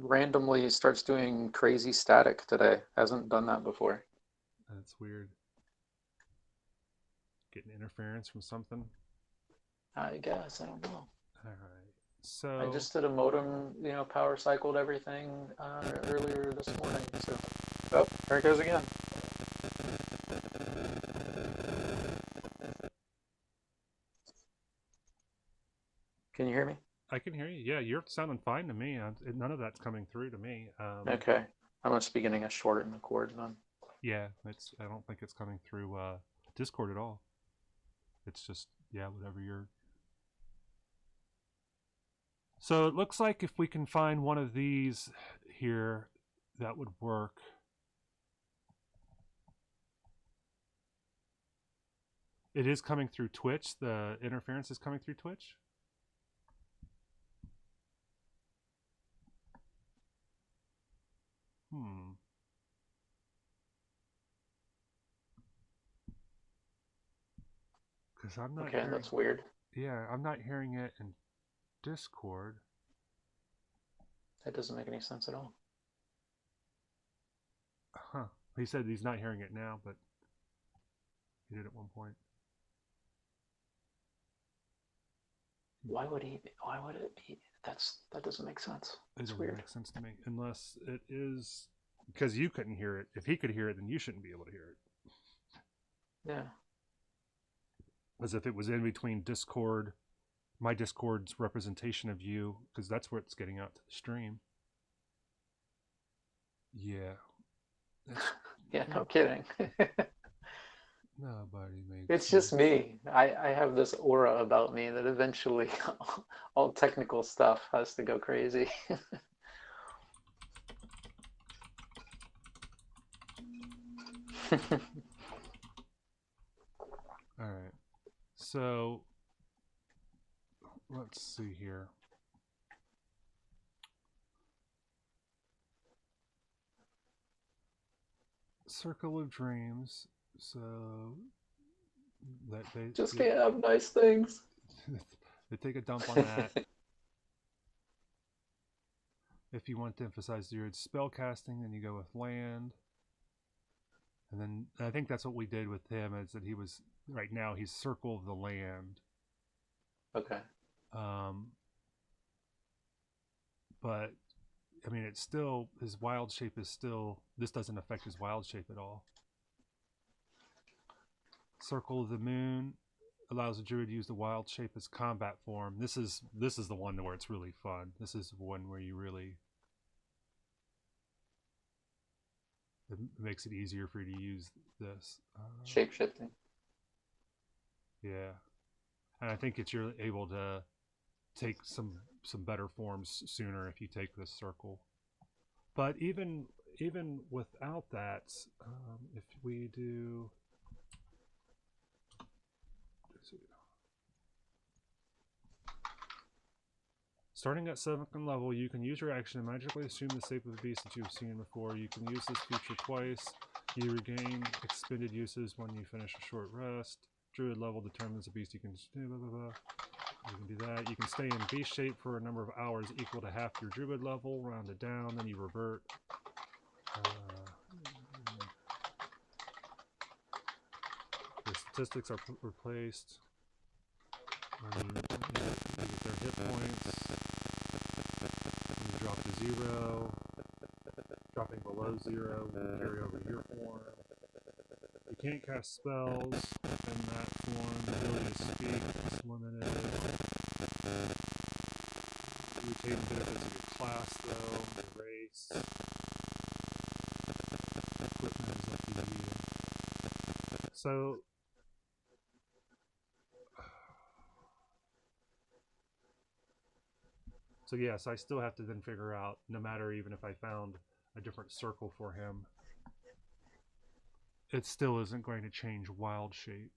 A: randomly starts doing crazy static today. Hasn't done that before.
D: That's weird. Getting interference from something?
A: I guess. I don't know.
D: Alright. So
A: I just did a modem, power cycled everything earlier this morning. So, oh, there it goes again. Can you hear me?
D: I can hear you. Yeah, you're sounding fine to me. None of that's coming through to me.
A: Okay. I must be getting a short in the cord then.
D: Yeah, I don't think it's coming through Discord at all. It's just, yeah, whatever you're... So it looks like if we can find one of these here, that would work. It is coming through Twitch. The interference is coming through Twitch. Because I'm not
A: Okay,
D: hearing...
A: that's weird.
D: Yeah, I'm not hearing it in Discord.
A: That doesn't make any sense at all.
D: Huh. He said he's not hearing it now, but he did at one point.
A: Why would it be? That doesn't make sense.
D: It
A: It's
D: doesn't
A: weird.
D: make sense to me. Unless it is because you couldn't hear it. If he could hear it, then you shouldn't be able to hear it.
A: Yeah.
D: As if it was in between Discord, my Discord's representation of you, because that's where it's getting out to the stream. Yeah.
A: Yeah, no kidding.
D: Nobody makes
A: It's
D: sense.
A: just me. I have this aura about me that eventually all technical stuff has to go crazy.
D: All right. So let's see here. Circle of Dreams. So that they
A: Just can't have nice things.
D: they take a dump on that. If you want to emphasize your spell casting, then you go with land. And then I think that's what we did with him, is that he was right now he's Circle of the Land.
A: Okay.
D: but I mean, it's still, his wild shape is still, this doesn't affect his wild shape at all. Circle of the Moon allows a druid to use the wild shape as combat form. This is the one where it's really fun. This is one where you really, it makes it easier for you to use this.
A: Shape shifting.
D: Yeah, and I think you're able to take some better forms sooner if you take this circle. But even without that, if we do, starting at 7th level, you can use your action to magically assume the shape of a beast that you've seen before. You can use this feature twice. You regain expended uses when you finish a short rest. Druid level determines the beast you can do. Blah, blah, blah. You can do that. You can stay in beast shape for a number of hours equal to half your druid level, rounded down, then you revert. The statistics are replaced. When you get their hit points. When you drop to 0. Dropping below 0 will carry over your form. You can't cast spells in that form. The ability to speak is limited. You retain the benefits of your class, though, your race. Equipment is up to you. So yes, I still have to then figure out, no matter even if I found a different circle for him, it still isn't going to change wild shape.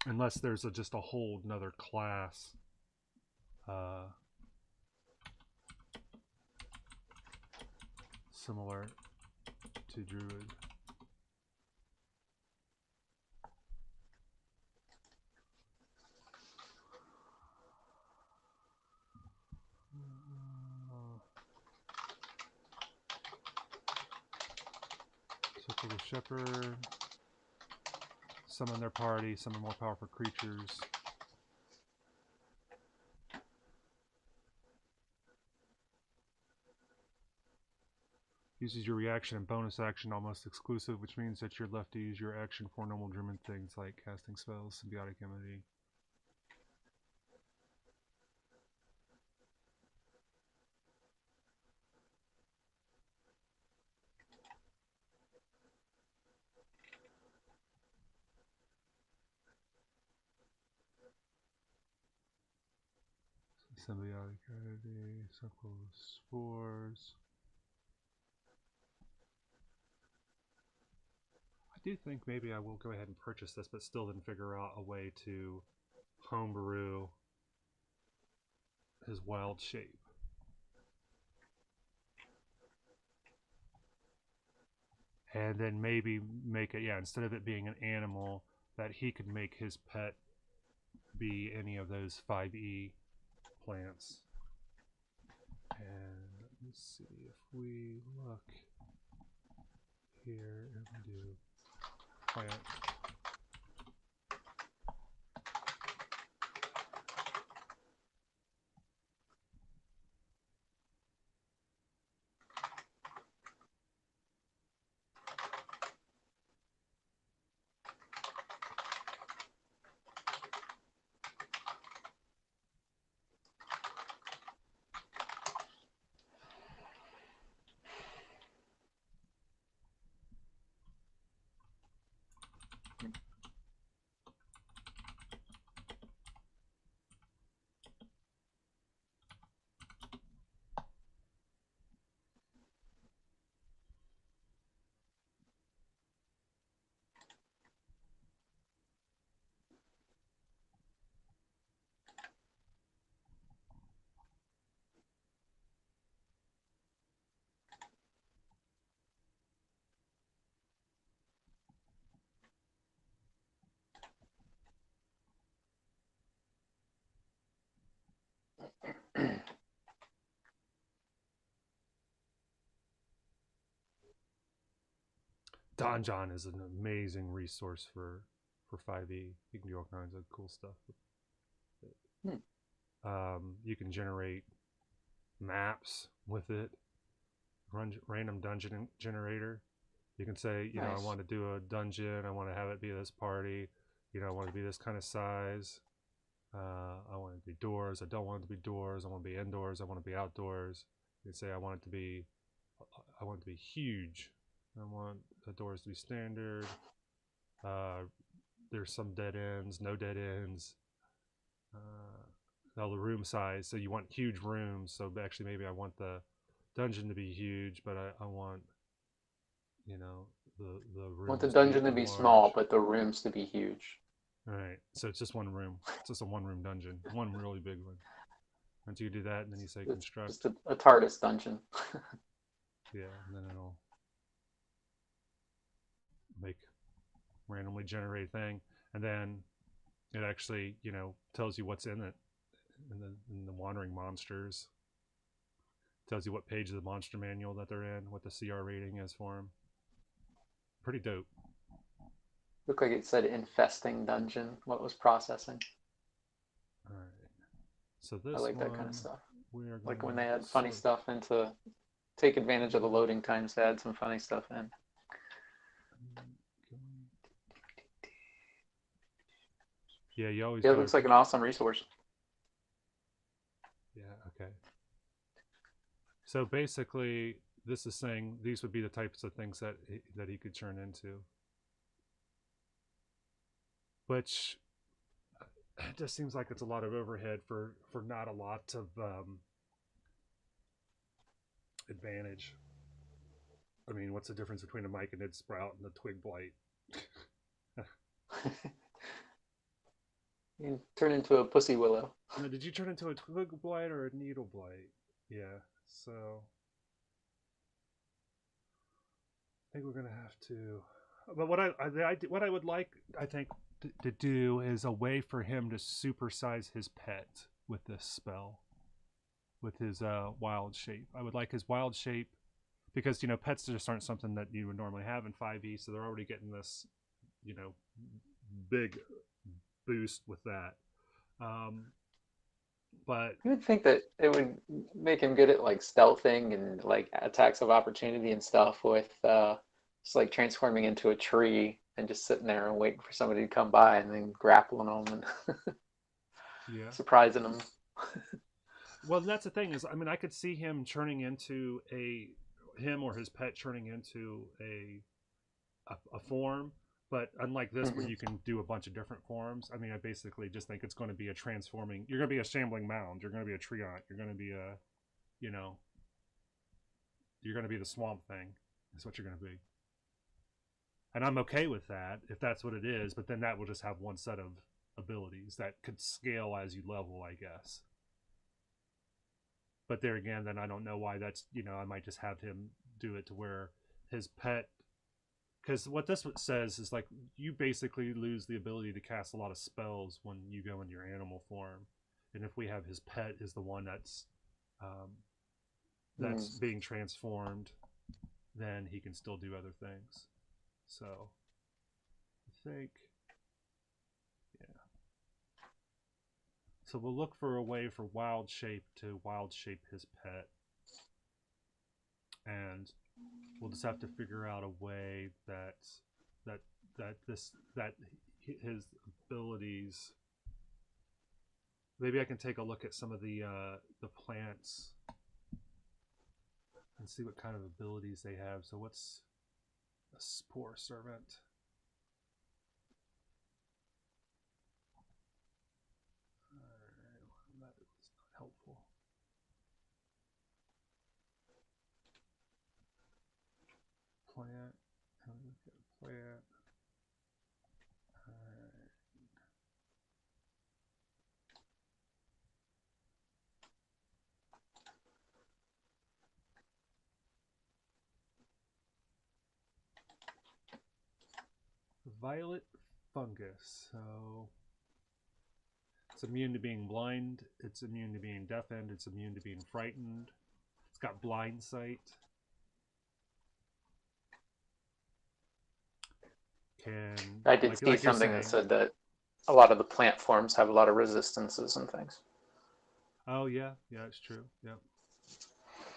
D: Unless there's just a whole another class. Similar to Druid. Circle the Shepherd. Summon their party, summon more powerful creatures. Uses your reaction and bonus action almost exclusive, which means that you're left to use your action for normal German things like casting spells, symbiotic immunity. Symbiotic immunity, circle of spores. I do think maybe I will go ahead and purchase this, but still then figure out a way to homebrew his wild shape. And then maybe make it, yeah, instead of it being an animal, that he could make his pet be any of those 5e plants. And let me see if we look here and do plant. Donjon is an amazing resource for 5e. You can do all kinds of cool stuff with it. You can generate maps with it. Random dungeon generator. You can say, I
A: Nice.
D: want to do a dungeon. I want to have it be this party. I want it to be this kind of size. I want it to be doors. I don't want it to be doors. I want it to be indoors. I want it to be outdoors. You can say I want it to be huge. I want the doors to be standard. There's some dead ends, no dead ends. Now the room size. So you want huge rooms. So actually maybe I want the dungeon to be huge, but I want the rooms
A: Want the dungeon to be
D: large.
A: small, but the rooms to be huge.
D: All right, so it's just one room. It's just a one-room dungeon, one really big one. Once you do that, and then you say
A: It's
D: construct.
A: just a TARDIS dungeon.
D: Yeah, and then it'll make randomly generate thing, and then it actually tells you what's in it, in the wandering monsters. Tells you what page of the monster manual that they're in, what the CR rating is for them. Pretty dope.
A: Looked like it said infesting dungeon. What was processing?
D: All right. So this
A: I like that
D: one,
A: kind of stuff.
D: we are
A: Like
D: gonna
A: when they add funny
D: sort-
A: stuff in to take advantage of the loading times to add some funny stuff in.
D: Yeah, you always.
A: Yeah, it
D: gotta
A: looks like an awesome resource.
D: Yeah, okay. So basically, this is saying these would be the types of things that he could turn into. Which it just seems like it's a lot of overhead for not a lot of advantage. I mean, what's the difference between a myconid sprout and a twig blight?
A: You turn into a pussy willow.
D: Now, did you turn into a twig blight or a needle blight? Yeah, so I think we're gonna have to. But what I would like, I think, to do is a way for him to supersize his pet with this spell, with his wild shape. I would like his wild shape, because pets just aren't something that you would normally have in 5e, so they're already getting this big boost with that. But
A: You would think that it would make him good at like stealthing and like attacks of opportunity and stuff with just like transforming into a tree and just sitting there and waiting for somebody to come by and then grappling them and
D: yeah,
A: surprising them.
D: well, that's the thing is, I mean, I could see him turning into him or his pet turning into a form. But unlike this, where you can do a bunch of different forms, I mean, I basically just think it's going to be a transforming. You're going to be a shambling mound. You're going to be a treant. You're going to be a, you're going to be the swamp thing. That's what you're going to be. And I'm okay with that if that's what it is. But then that will just have one set of abilities that could scale as you level, I guess. But there again, then I don't know why that's. I might just have him do it to where his pet. Because what this says is like you basically lose the ability to cast a lot of spells when you go into your animal form, and if we have his pet is the one that's being transformed, then he can still do other things. So I think, yeah. So we'll look for a way for wild shape to wild shape his pet, and we'll just have to figure out a way that his abilities. Maybe I can take a look at some of the plants and see what kind of abilities they have. So what's a spore servant? Alright, that was not helpful. Plant. Look at plant. Alright. Violet fungus. So it's immune to being blind. It's immune to being deafened. It's immune to being frightened. It's got blind sight.
A: I did see something that said that a lot of the plant forms have a lot of resistances and things.
D: Oh yeah, yeah, it's true. Yep.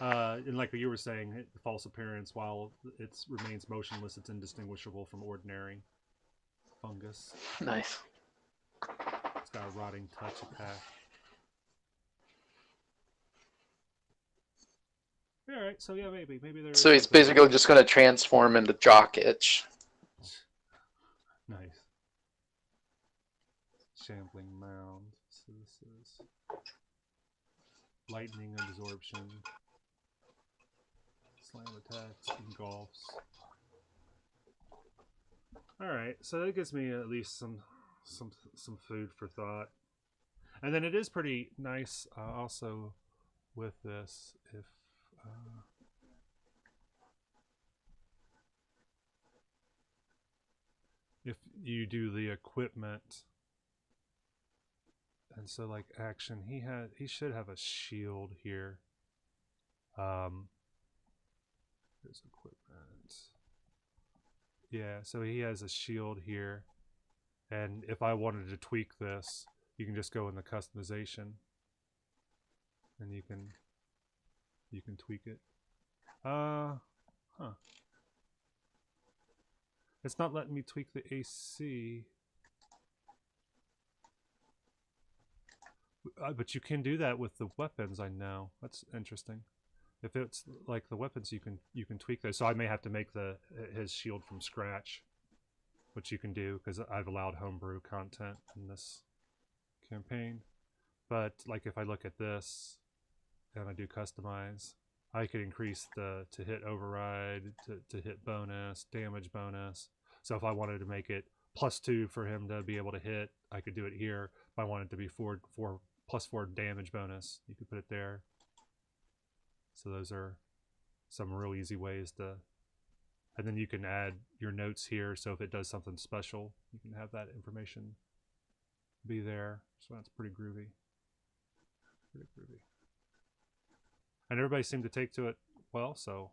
D: And like you were saying, false appearance, while it remains motionless, it's indistinguishable from ordinary fungus.
A: Nice.
D: It's got a rotting touch attack. All right, so yeah, maybe there is
A: So he's
D: something
A: basically just going to transform into Jock Itch.
D: nice. Shambling mound. So this is lightning absorption, slam attacks, engulfs. All right, so that gives me at least some food for thought. And then it is pretty nice also with this if you do the equipment. And so like action, he should have a shield here. There's equipment. Yeah, so he has a shield here. And if I wanted to tweak this, you can just go in the customization and you can tweak it. Huh. It's not letting me tweak the AC. But you can do that with the weapons, I know. That's interesting. If it's like the weapons, you can tweak those. So I may have to make his shield from scratch, which you can do because I've allowed homebrew content in this campaign. But like if I look at this and I do customize, I could increase the to hit override, to hit bonus, damage bonus. So if I wanted to make it +2 for him to be able to hit, I could do it here. If I wanted it to be +4 damage bonus, you could put it there. So those are some real easy ways to, and then you can add your notes here. So if it does something special, you can have that information be there. So that's pretty groovy. Pretty groovy. And everybody seemed to take to it well, so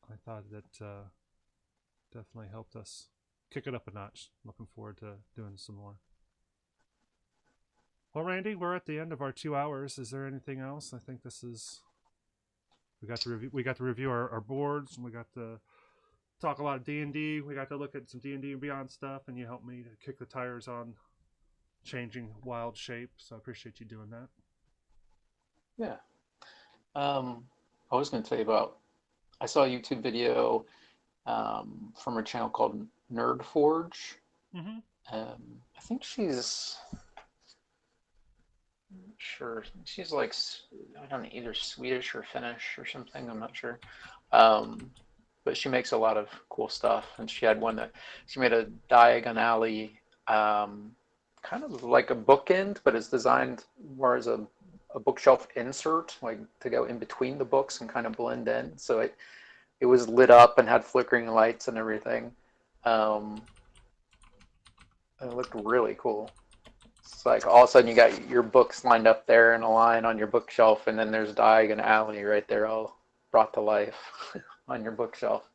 D: I thought that definitely helped us kick it up a notch. Looking forward to doing some more. Well, Randy, we're at the end of our 2 hours. Is there anything else? I think this is. We got to review our boards, and we got to talk a lot of D&D. We got to look at some D&D and Beyond stuff, and you helped me to kick the tires on changing wild shape. So I appreciate you doing that.
A: Yeah. I was going to tell you about. I saw a YouTube video from a channel called Nerd Forge.
D: Mm-hmm.
A: I think she's. Sure, she's like, I don't know, either Swedish or Finnish or something. I'm not sure, but she makes a lot of cool stuff. And she had one that she made a Diagon Alley, kind of like a bookend, but it's designed more as a bookshelf insert, like to go in between the books and kind of blend in. So it was lit up and had flickering lights and everything. It looked really cool. It's like all of a sudden you got your books lined up there in a line on your bookshelf, and then there's Diagon Alley right there, all brought to life on your bookshelf.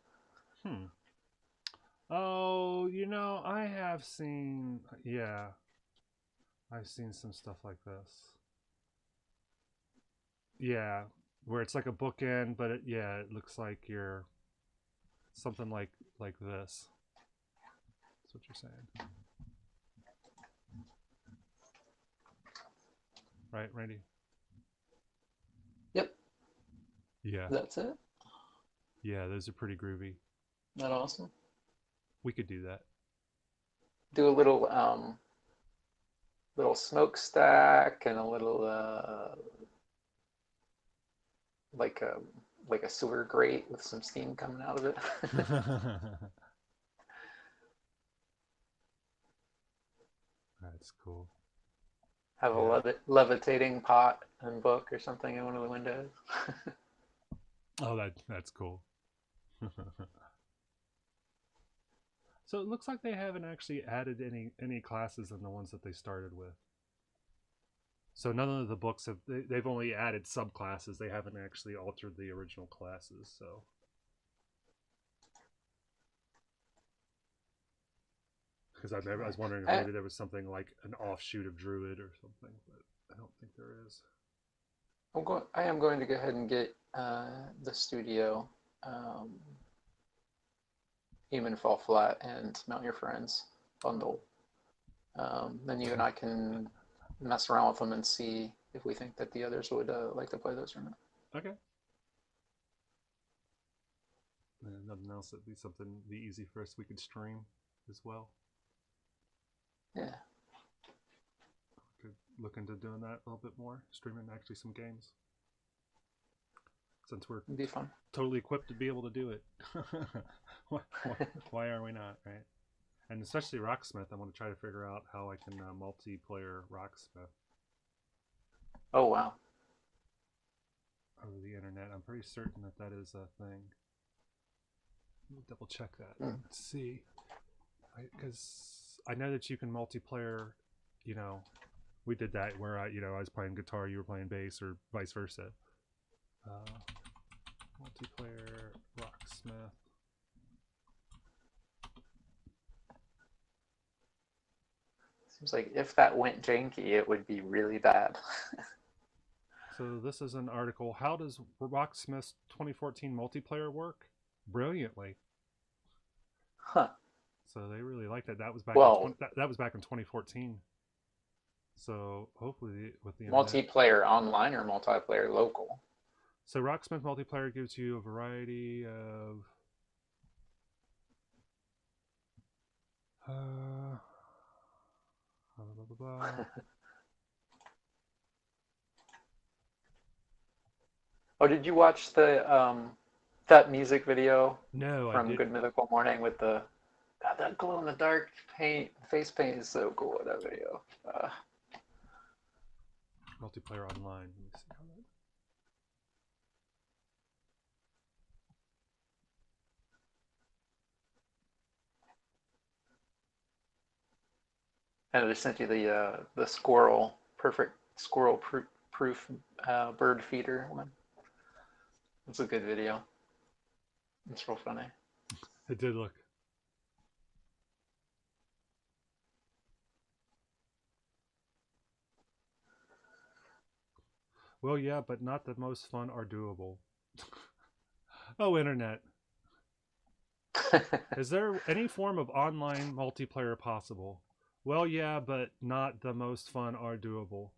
D: Oh, I have seen, yeah, I've seen some stuff like this. Yeah, where it's like a bookend, but it looks like you're something like this. That's what you're saying. Right, Randy?
A: Yep.
D: Yeah.
A: That's it.
D: Yeah, those are pretty groovy.
A: Isn't that awesome?
D: We could do that.
A: Do a little smokestack and a little like a sewer grate with some steam coming out of it.
D: That's cool.
A: Have a levitating pot and book or something in one of the windows.
D: Oh, that's cool. So it looks like they haven't actually added any classes than the ones that they started with. So none of the books they've only added subclasses. They haven't actually altered the original classes. So because I was wondering if maybe there was something like an offshoot of Druid or something. But I don't think there is.
A: I am going to go ahead and get the studio, Human Fall Flat and Mount Your Friends bundle. Then you and I can mess around with them and see if we think that the others would like to play those or not.
D: Okay. And nothing else that'd be something be easy for us we could stream as well.
A: Yeah.
D: Could look into doing that a little bit more, streaming actually some games. Since we're
A: It'd be fun.
D: totally equipped to be able to do it. why are we not, right? And especially Rocksmith, I want to try to figure out how I can multiplayer Rocksmith
A: Oh, wow.
D: over the internet. I'm pretty certain that that is a thing. Let me double check that. Let's see. Because I know that you can multiplayer, you know, we did that where I was playing guitar, you were playing bass, or vice versa. Multiplayer Rocksmith.
A: Seems like if that went janky, it would be really bad.
D: So this is an article. How does Rocksmith's 2014 multiplayer work? Brilliantly.
A: Huh.
D: So they really liked it. That was back.
A: Well,
D: that was back in 2014. So hopefully with the
A: multiplayer online or multiplayer local?
D: So Rocksmith multiplayer gives you a variety of blah, blah, blah, blah.
A: Oh, did you watch the that music video
D: No, I
A: from
D: didn't.
A: Good Mythical Morning with the God, that glow in the dark paint face paint is so cool in that video.
D: Multiplayer online. Let me see how that.
A: And I just sent you the squirrel, perfect squirrel proof bird feeder one. It's a good video. It's real funny.
D: It did look. Well, yeah, but not the most fun or doable. Oh, internet. Is there any form of online multiplayer possible? Well, yeah, but not the most fun or doable.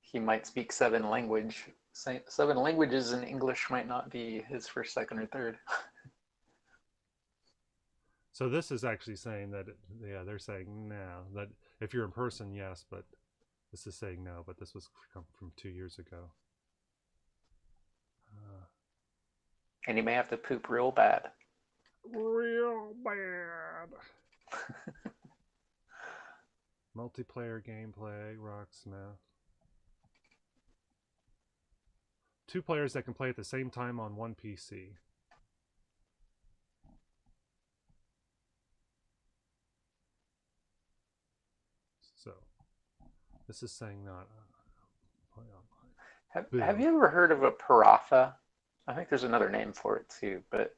A: He might speak seven languages, and English might not be his first, second, or third.
D: So this is actually saying that, yeah, they're saying no. That if you're in person, yes, but this is saying no. But this was from 2 years ago.
A: And he may have to poop real bad.
D: Real bad. Multiplayer gameplay, Rocksmith. 2 players that can play at the same time on one PC. So, this is saying not play online.
A: Have you ever heard of a paratha? I think there's another name for it too, but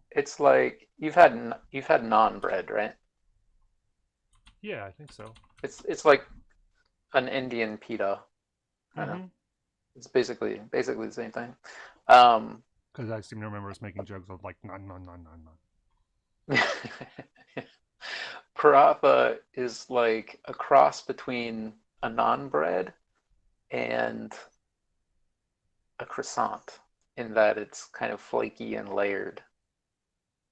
A: it's like you've had naan bread, right?
D: Yeah, I think so.
A: It's like an Indian pita.
D: Mm-hmm.
A: It's basically the same thing.
D: Because I seem to remember us making jokes of like non.
A: Paratha is like a cross between a naan bread and a croissant in that it's kind of flaky and layered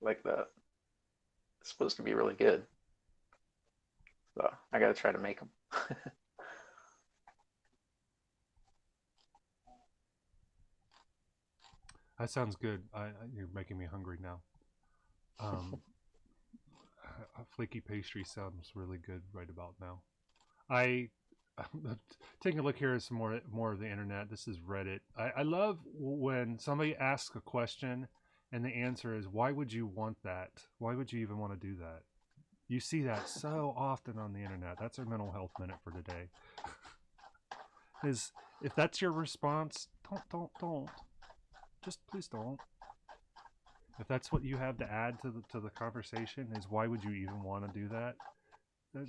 A: like that. It's supposed to be really good. So I gotta try to make them.
D: That sounds good. You're making me hungry now. A flaky pastry sounds really good right about now. I'm taking a look here at some more of the internet. This is Reddit. I love when somebody asks a question and the answer is, why would you want that? Why would you even want to do that? You see that so often on the internet. That's our mental health minute for today. Is if that's your response, don't. Just please don't. If that's what you have to add to the conversation, is why would you even want to do that?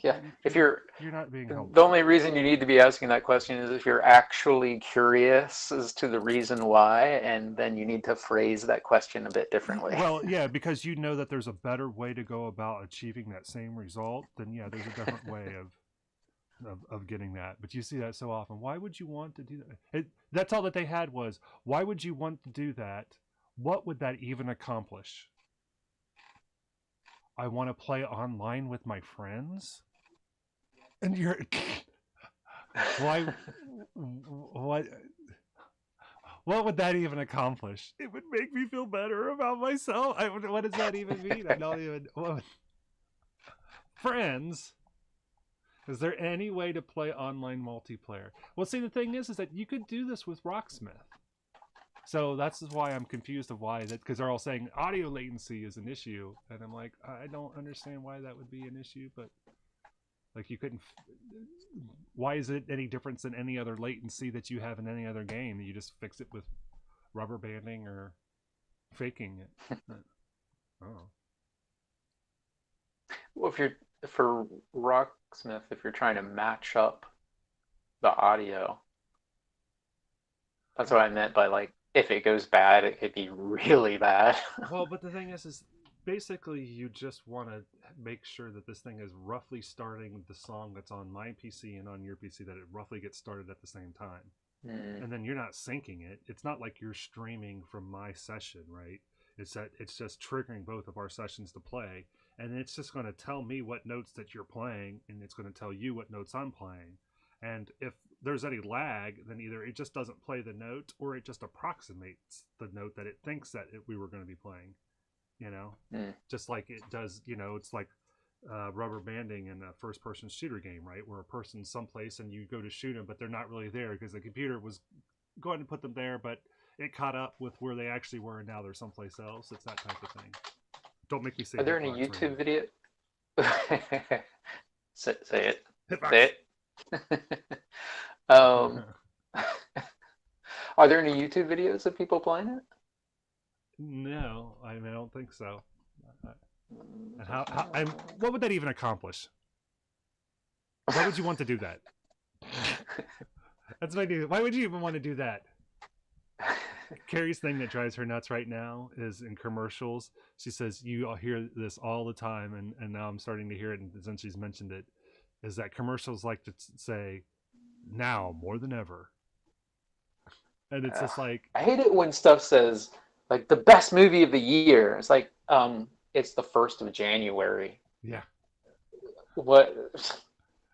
A: Yeah, if you're
D: not being
A: the
D: helpful.
A: only reason you need to be asking that question is if you're actually curious as to the reason why, and then you need to phrase that question a bit differently.
D: Well, yeah, because you know that there's a better way to go about achieving that same result, then yeah, there's a different way of getting that. But you see that so often. Why would you want to do that? That's all that they had was, why would you want to do that? What would that even accomplish? I want to play online with my friends? And you're... Why... What would that even accomplish? It would make me feel better about myself. What does that even mean? I don't even... Friends? Is there any way to play online multiplayer? Well, see, the thing is that you could do this with Rocksmith. So that's why I'm confused of why that, because they're all saying audio latency is an issue, and I'm like, I don't understand why that would be an issue, but like you couldn't. Why is it any different than any other latency that you have in any other game? You just fix it with rubber banding or faking it. Oh.
A: Well, for Rocksmith, if you're trying to match up the audio, that's what I meant by like, if it goes bad, it could be really bad.
D: Well, but the thing is basically you just want to make sure that this thing is roughly starting the song that's on my PC and on your PC, that it roughly gets started at the same time. And then you're not syncing it. It's not like you're streaming from my session, right? It's that it's just triggering both of our sessions to play, and it's just going to tell me what notes that you're playing, and it's going to tell you what notes I'm playing. And if there's any lag, then either it just doesn't play the note, or it just approximates the note that it thinks that we were going to be playing. You know, just like it does. You know, it's like rubber banding in a first-person shooter game, right? Where a person's someplace and you go to shoot them, but they're not really there because the computer was going to put them there, but it caught up with where they actually were, and now they're someplace else. It's that type of thing. Don't make me say.
A: Are there any YouTube video? say it.
D: Hitbox.
A: Say it. Are there any YouTube videos of people playing it?
D: No, I don't think so. And what would that even accomplish? Why would you want to do that? That's what I do. Why would you even want to do that? Carrie's thing that drives her nuts right now is in commercials. She says, you hear this all the time, and now I'm starting to hear it, and since she's mentioned it, is that commercials like to say, now more than ever. And it's just like...
A: I hate it when stuff says, like, the best movie of the year. It's like, it's the 1st of January.
D: Yeah.
A: What?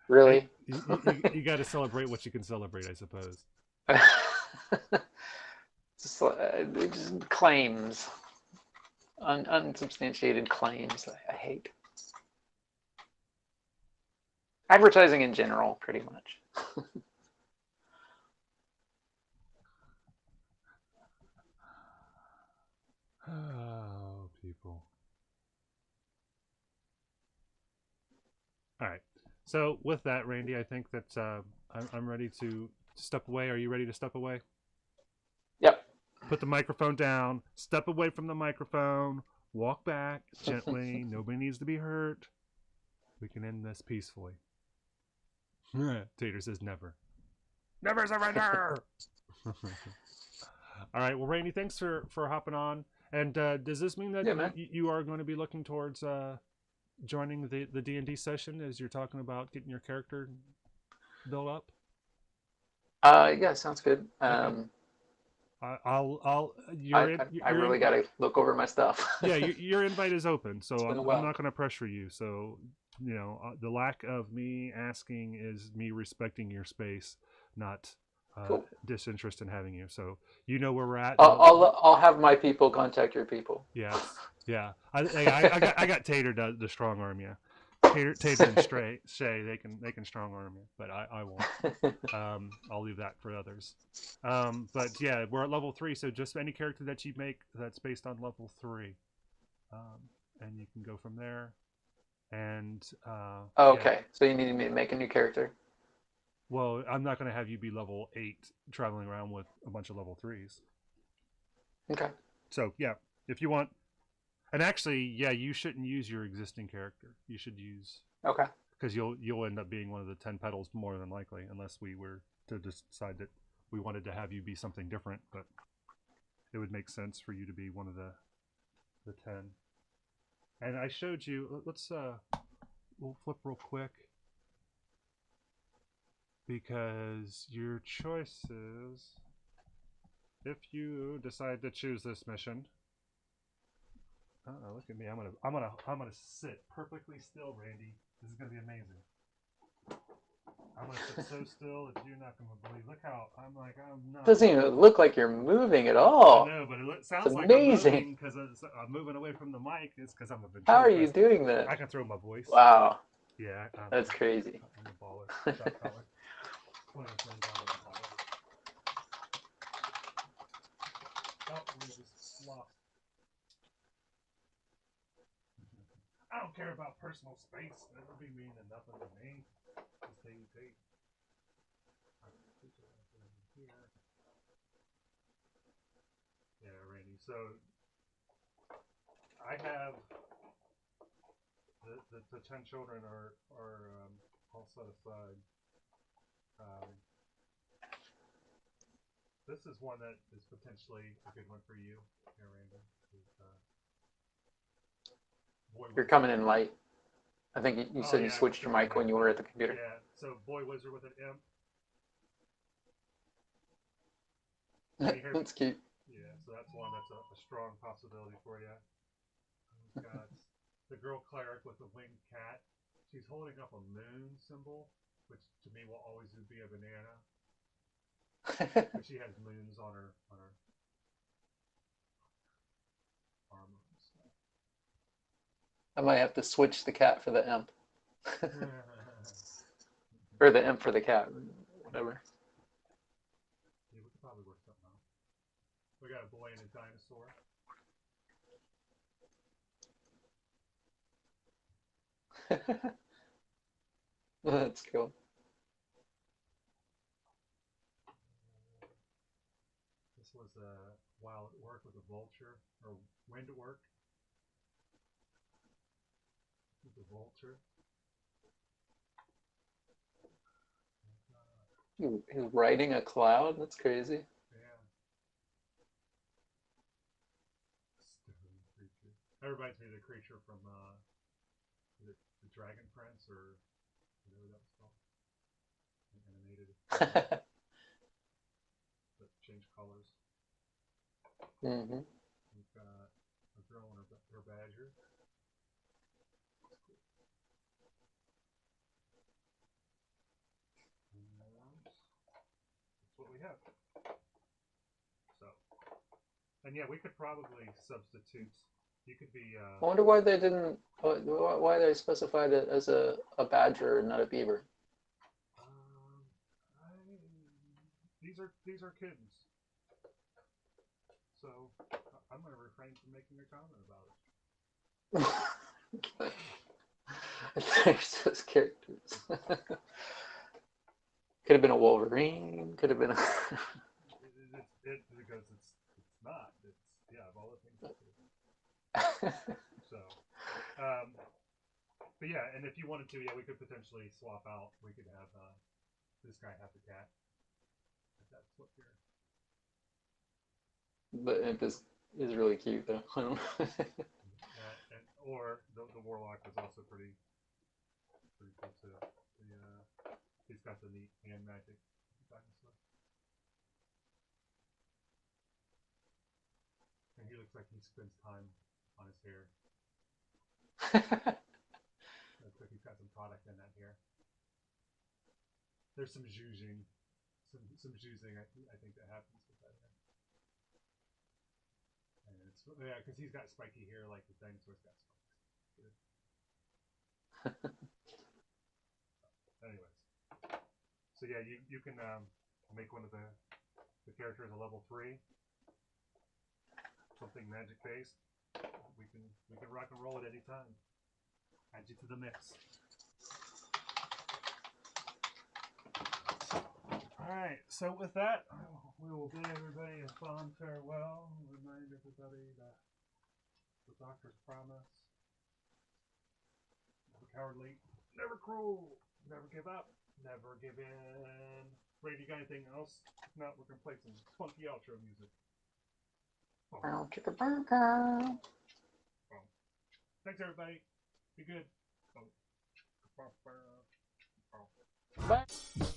A: Really?
D: You got to celebrate what you can celebrate, I suppose.
A: just claims. Unsubstantiated claims I hate. Advertising in general, pretty much.
D: Oh, people. All right. So with that, Randy, I think that I'm ready to step away. Are you ready to step away?
A: Yep.
D: Put the microphone down. Step away from the microphone. Walk back gently. Nobody needs to be hurt. We can end this peacefully. Tater says never. Never surrender! All right. Well, Randy, thanks for hopping on. And does this mean that you are going to be looking towards joining the D&D session as you're talking about getting your character built up?
A: Yeah, sounds good.
D: Okay.
A: I really got to look over my stuff.
D: Yeah, your invite is open, so I'm not going to pressure you. So, you know, the lack of me asking is me respecting your space, not
A: cool.
D: disinterest in having you. So you know where we're at.
A: I'll have my people contact your people.
D: Yeah. I got Tater to strong arm you. Tater and Shay, they can strong arm you, but I won't. I'll leave that for others. But yeah, we're at level 3, so just any character that you make that's based on level 3, and you can go from there. And
A: okay,
D: yeah.
A: So you need me to make a new character.
D: Well, I'm not going to have you be level 8 traveling around with a bunch of level 3s.
A: Okay.
D: So yeah, if you want, And actually, yeah, you shouldn't use your existing character. You should use
A: Okay.
D: because you'll end up being one of the 10 petals more than likely, unless we were to decide that we wanted to have you be something different. But it would make sense for you to be one of the 10. And I showed you. Let's we'll flip real quick because your choices. If you decide to choose this mission. Look at me! I'm gonna sit perfectly still, Randy. This is gonna be amazing. I'm gonna sit so still that you're not gonna believe. Look how I'm not.
A: Doesn't even look like you're moving at all.
D: I know, but it sounds like
A: amazing.
D: I'm moving because I'm moving away from the mic. It's because I'm a ventriloquist.
A: How are you doing that?
D: I can throw my voice.
A: Wow.
D: Yeah,
A: That's crazy.
D: I'm a baller. Shot caller. One of the things I'm a baller. Oh, we just lost. I don't care about personal space. That would be meaning nothing to me. Just take. Yeah, Randy. So I have the 10 children are all set aside. This is one that is potentially a good one for you, here, Randy.
A: You're coming in light. I think you said you
D: yeah,
A: switched your mic when you were at the computer.
D: Yeah, so Boy Wizard with an imp.
A: That's cute.
D: Yeah, so that's one that's a strong possibility for you. We've got the girl cleric with the winged cat. She's holding up a moon symbol, which to me will always be a banana. But she has moons on her armor.
A: I might have to switch the cat for the imp. Or the imp for the cat. Whatever.
D: Yeah, we could probably work something out. We got a boy and a dinosaur.
A: That's cool.
D: This was While at Work with a vulture, or Wind at Work with a vulture.
A: He's riding a cloud? That's crazy.
D: Yeah. That reminds me of the creature from the Dragon Prince, or whatever that was called. Animated. But change colors.
A: Mm-hmm.
D: We've got a girl and her badger. That's what we have. So, and yeah, we could probably substitute. You could be.
A: I wonder why they didn't. Why they specified it as a badger and not a beaver.
D: These are kittens. So I'm going to refrain from making a comment about it.
A: There's those characters. Could have been a Wolverine. Could have been a.
D: Because it's not. It's of all the things. So, but yeah, and if you wanted to, we could potentially swap out. We could have this guy have the cat. If that's what you're.
A: The imp is really cute though. I don't know.
D: Or the warlock was also pretty cool too. He's got the neat hand magic dinosaur. And he looks like he spends time on his hair. Looks like he's got some product in that hair. There's some zhuzhing. Some zhuzhing, I think, that happens with that hair. And it's, because he's got spiky hair like the dinosaur's got spikes. Anyways. So yeah, you can make one of the characters a level 3. Something magic based. We can rock and roll at any time. Add you to the mix. Alright, so with that, we will bid everybody a fond farewell. Remind everybody to
C: The doctor's promise. Never cowardly. Never cruel. Never give up. Never give in. Ray, you got anything else? If not, we're going to play some funky outro music.
A: Bow, chicka, bow, bow.
C: Thanks, everybody. Be good.
A: Bye.